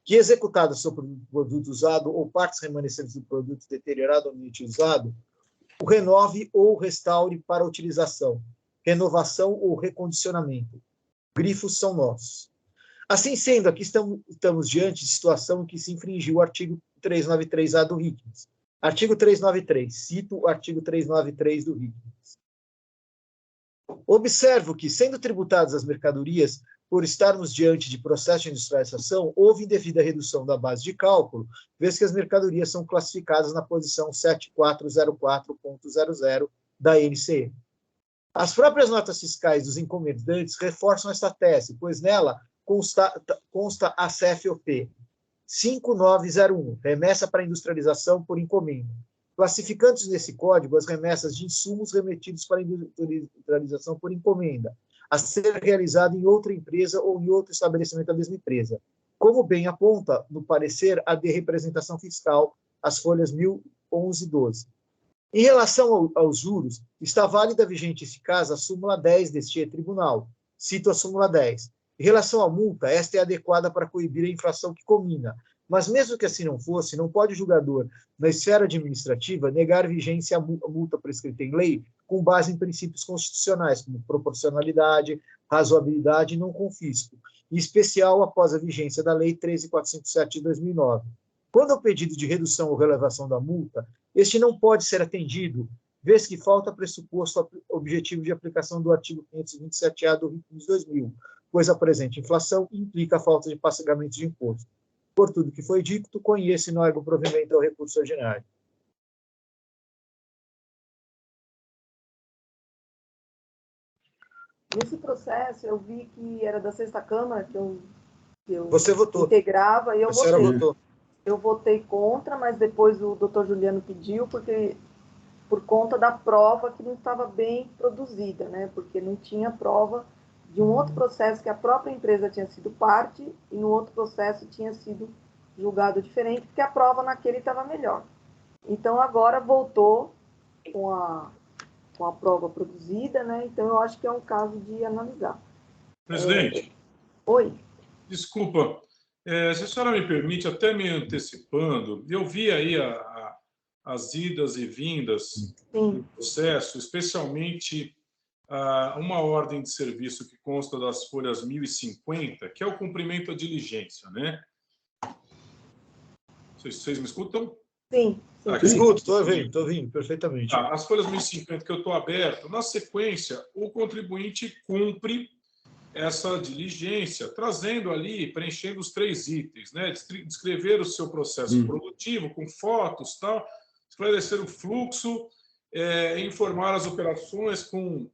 Que executada sobre o produto usado ou partes remanescentes do produto deteriorado ou inutilizado, o renove ou restaure para utilização, renovação ou recondicionamento. Grifos são nossos. Assim sendo, aqui estamos diante de situação em que se infringiu o artigo 393-A do RIC. Artigo 393. Cito o artigo 393 do RIC. Observo que, sendo tributadas as mercadorias, por estarmos diante de processo de industrialização, houve indevida redução da base de cálculo, vez que as mercadorias são classificadas na posição 7404.00 da NCM. As próprias notas fiscais dos encomendantes reforçam esta tese, pois nela consta a CFOP 5901, remessa para industrialização por encomenda, classificando nesse código as remessas de insumos remetidos para industrialização por encomenda, a ser realizado em outra empresa ou em outro estabelecimento da mesma empresa, como bem aponta no parecer a de representação fiscal, as folhas 1011 e 12. Em relação aos juros, está válida vigente esse caso a súmula 10 deste tribunal. Cito a súmula 10. Em relação à multa, esta é adequada para coibir a infração que comina, mas mesmo que assim não fosse, não pode o julgador, na esfera administrativa, negar vigência à multa prescrita em lei com base em princípios constitucionais, como proporcionalidade, razoabilidade e não confisco, em especial após a vigência da Lei 13.457 de 2009. Quando ao pedido de redução ou relevação da multa, este não pode ser atendido, vez que falta pressuposto objetivo de aplicação do artigo 527-A do RIC de 2000, pois a presente inflação implica a falta de pagamento de imposto. Por tudo que foi dito, conheço e não nego provimento ao recurso ordinário. Nesse processo, eu vi que era da 6ª Câmara que eu Você votou. Integrava e eu votei. Votou. Eu votei contra, mas depois o doutor Juliano pediu, porque por conta da prova que não estava bem produzida, né? Porque não tinha prova de um outro processo que a própria empresa tinha sido parte e no outro processo tinha sido julgado diferente, porque a prova naquele estava melhor. Então, agora voltou com a prova produzida, né? Então, eu acho que é um caso de analisar. Presidente. Oi. Desculpa, Se a senhora me permite, até me antecipando, eu vi aí as idas e vindas do processo, especialmente uma ordem de serviço que consta das folhas 1050, que é o cumprimento da diligência, né? Vocês me escutam? Sim. Escuto, estou ouvindo perfeitamente. As folhas 1050 que eu estou aberto, na sequência, o contribuinte cumpre essa diligência, trazendo ali, preenchendo os 3 itens, né? Descrever o seu processo produtivo com fotos, tal, esclarecer o fluxo, informar as operações com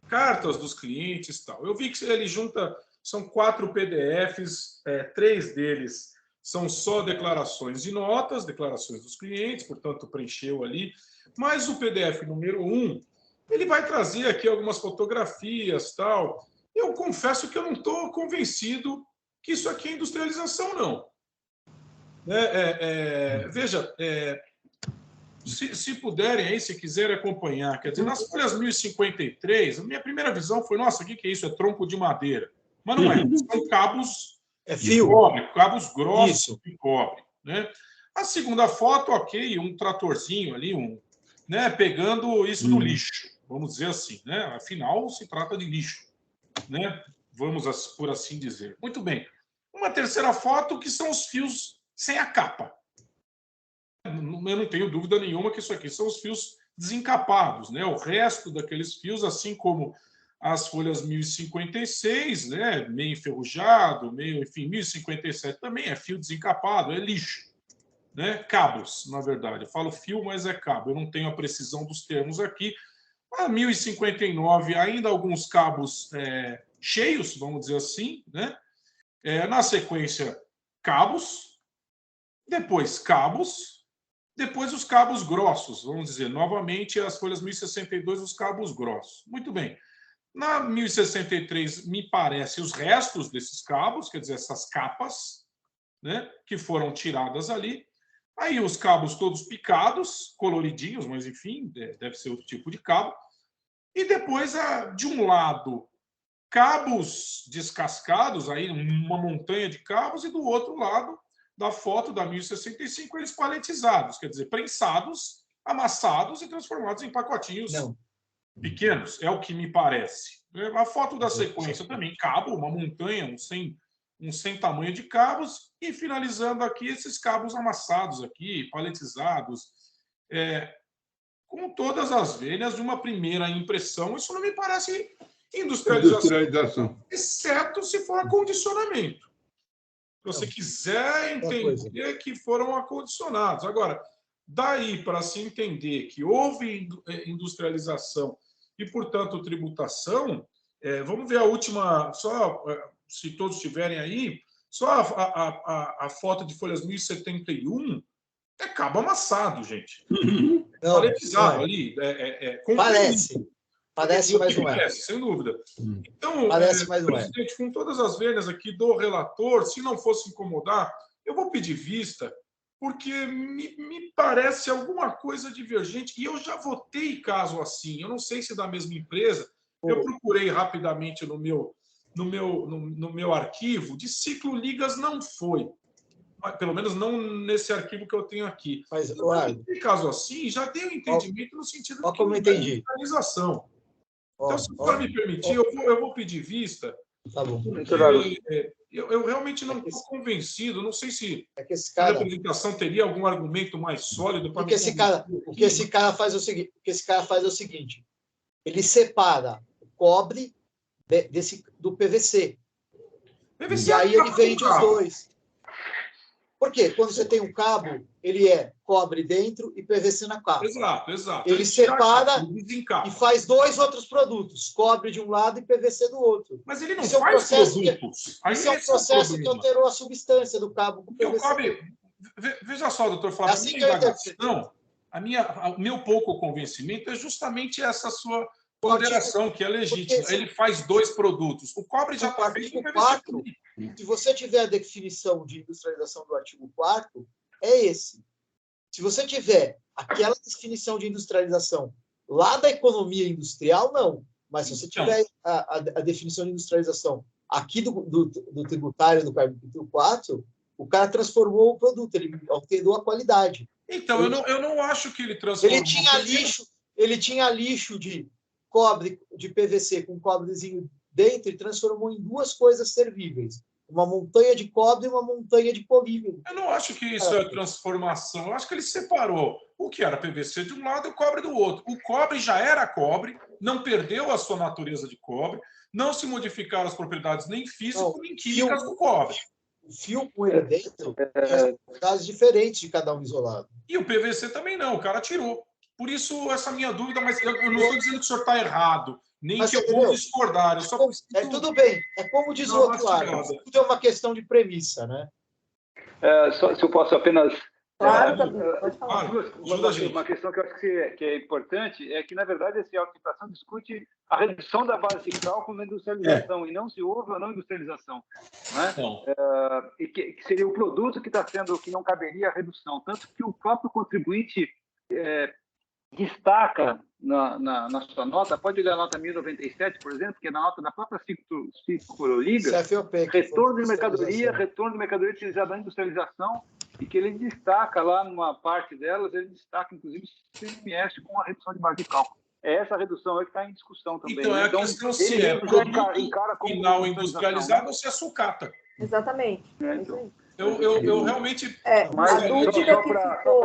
cartas dos clientes, tal. Eu vi que ele junta, são 4 PDFs, 3 deles são só declarações de notas, declarações dos clientes, portanto, preencheu ali, mas o PDF número 1, ele vai trazer aqui algumas fotografias, tal. Eu confesso que eu não estou convencido que isso aqui é industrialização, não. Veja, se puderem aí, se quiserem acompanhar, quer dizer, nas folhas 1053, a minha primeira visão foi, nossa, o que é isso? É tronco de madeira. Mas não é, são cabos de cobre, cabos grossos de cobre, né? A segunda foto, ok, um tratorzinho ali, né, pegando isso do lixo, vamos dizer assim, né? Afinal, se trata de lixo, né? Vamos por assim dizer. Muito bem. Uma terceira foto que são os fios sem a capa. Eu não tenho dúvida nenhuma que isso aqui são os fios desencapados, né? O resto daqueles fios, assim como as folhas 1056, né? Meio enferrujado, enfim, 1057 também é fio desencapado, é lixo. Né? Cabos, na verdade. Eu falo fio, mas é cabo. Eu não tenho a precisão dos termos aqui. A 1059, ainda alguns cabos cheios, vamos dizer assim. Né? Na sequência, cabos. Depois, cabos. Depois, os cabos grossos. Vamos dizer, novamente, as folhas 1062, os cabos grossos. Muito bem. Na 1063, me parece os restos desses cabos, quer dizer, essas capas, né, que foram tiradas ali. Aí os cabos todos picados, coloridinhos, mas enfim, deve ser outro tipo de cabo. E depois, de um lado, cabos descascados, aí uma montanha de cabos, e do outro lado da foto da 1065, eles paletizados, quer dizer, prensados, amassados e transformados em pacotinhos pequenos, é o que me parece. A foto da sequência também, cabo, uma montanha, um sem tamanho de cabos, e finalizando aqui esses cabos amassados aqui, paletizados, com todas as veias de uma primeira impressão. Isso não me parece industrialização. Exceto se for acondicionamento. Se você quiser entender que foram acondicionados. Agora, daí para se entender que houve industrialização e, portanto, tributação, vamos ver a última, só se todos estiverem aí, só a foto de folhas 1071 é cabo amassado, gente. Paletizado ali. Parece, mas não é. Sem dúvida. Então, presidente, com todas as vênias aqui do relator, se não fosse incomodar, eu vou pedir vista, porque me parece alguma coisa divergente, e eu já votei caso assim, eu não sei se da mesma empresa, eu procurei rapidamente no meu arquivo, de ciclo ligas não foi, pelo menos não nesse arquivo que eu tenho aqui. Mas em caso assim, já dei um entendimento no sentido de que não é digitalização. Então, se for me permitir, eu vou pedir vista. Tá bom. Eu realmente não estou convencido. Não sei se a representação teria algum argumento mais sólido para me o que esse cara faz é o seguinte: ele separa o cobre do PVC. E aí ele vende os dois. Por quê? Quando você tem um cabo, ele é cobre dentro e PVC na capa. Exato. Ele separa e faz 2 outros produtos, cobre de um lado e PVC do outro. Mas ele não faz produtos. Esse é um processo que alterou a substância do cabo com PVC. O cobre, veja só, doutor Flávio, o meu pouco convencimento é justamente essa sua ponderação, que é legítima. Ele faz 2 produtos. O cobre já está feito com PVC. Se você tiver a definição de industrialização do artigo 4º, é esse. Se você tiver aquela definição de industrialização lá da economia industrial, não. Mas se você tiver a definição de industrialização Aqui do tributário do capítulo 4, o cara transformou o produto, ele alterou a qualidade. Então, eu não acho que ele transformou. Ele tinha lixo de cobre, de PVC com cobrezinho dentro e transformou em duas coisas servíveis. Uma montanha de cobre e uma montanha de polímero. Eu não acho que isso é transformação. Eu acho que ele separou o que era PVC de um lado e o cobre do outro. O cobre já era cobre, não perdeu a sua natureza de cobre, não se modificaram as propriedades nem físicas nem químicas do cobre. O fio com ele dentro tem propriedades diferentes de cada um isolado. E o PVC também não, o cara tirou. Por isso, essa minha dúvida, mas eu não estou dizendo que o senhor está errado, nem mas que eu vou discordar. Eu só tudo bem, é como diz o outro lado. Tudo é uma questão de premissa, né? Se eu posso apenas... Claro, pode falar. Uma questão que eu acho que é importante é que, na verdade, essa autoinflação discute a redução da base de cálculo na industrialização, e não se houve ou não industrialização. Né? E que seria o produto que está sendo, que não caberia a redução. Tanto que o próprio contribuinte destaca na sua nota, pode olhar a nota 1097, por exemplo, que é na nota da própria Cicloliga, retorno de mercadoria utilizada na industrialização, e que ele destaca lá numa parte delas, ele destaca inclusive o CMS com a redução de base de cálculo. É essa redução aí que está em discussão também. Então, é a questão se é produto final industrializado ou se é sucata. Exatamente. Então. Eu realmente... a dúvida que ficou...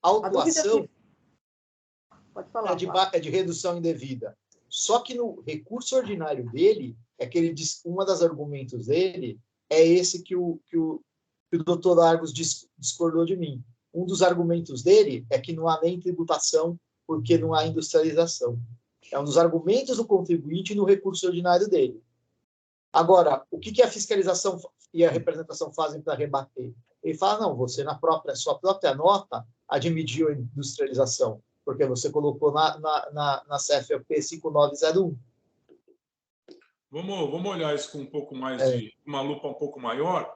A autuação pode falar, é de redução indevida. Só que no recurso ordinário dele, uma das argumentos dele é esse que o doutor Argos discordou de mim. Um dos argumentos dele é que não há nem tributação porque não há industrialização. É um dos argumentos do contribuinte no recurso ordinário dele. Agora, o que a fiscalização e a representação fazem para rebater? Ele fala, não, você na sua própria nota admitiu a industrialização, porque você colocou na CFP 5901. Vamos olhar isso com um pouco mais de uma lupa um pouco maior.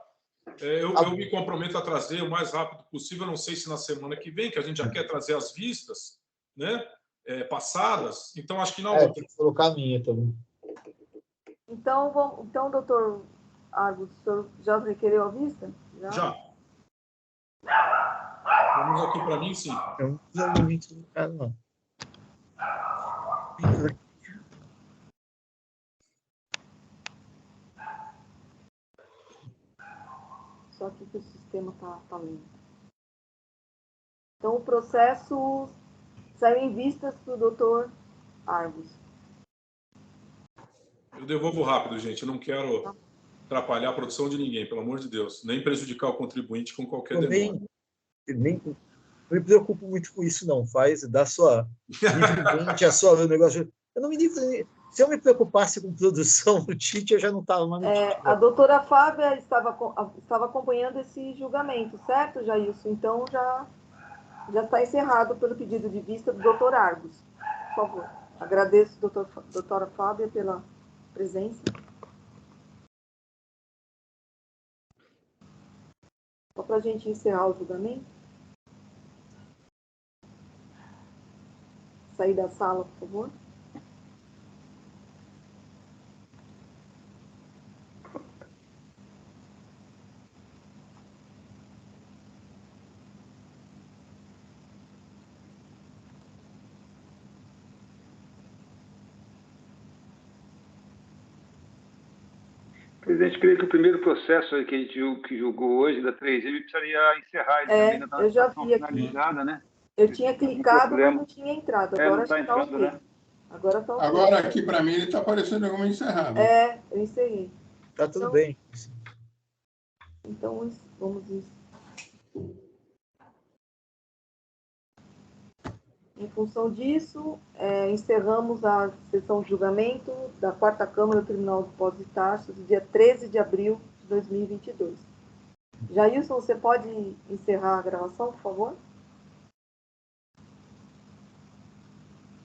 Eu me comprometo a trazer o mais rápido possível, não sei se na semana que vem, que a gente já quer trazer as vistas, né, passadas, então acho que não. Tem que colocar a minha também. Então, doutor Argos, o senhor já requereu a vista? Já. Vamos aqui para mim, sim. É um dos argumentos do caso, não. Só que o sistema está lento. Então, o processo saiu em vistas para o doutor Argos. Eu devolvo rápido, gente. Eu não quero atrapalhar a produção de ninguém, pelo amor de Deus. Nem prejudicar o contribuinte com qualquer demora. Não me preocupo muito com isso, não. Dá sua o negócio. Eu não me digo. Se eu me preocupasse com produção do TIT, eu já não estava mais no TIT. A doutora Fábia estava acompanhando esse julgamento, certo, Jailson? Então, já está encerrado pelo pedido de vista do doutor Argos. Por favor. Agradeço, doutora Fábia, pela presença. Só para a gente encerrar o julgamento. Sair da sala, por favor. Presidente, creio que o primeiro processo que a gente julgou hoje, da 3M, precisaria encerrar ele também. Eu já vi aqui. Finalizada, né? Eu tinha clicado, mas não tinha entrado. Agora não está entrando, okay. Né? Agora aqui, para mim, ele está aparecendo como encerrado. Eu encerrei. Está tudo bem. Então, vamos isso. Em função disso, encerramos a sessão de julgamento da 4ª Câmara do Tribunal de Impostos e Taxas, do dia 13 de abril de 2022. Jailson, você pode encerrar a gravação, por favor?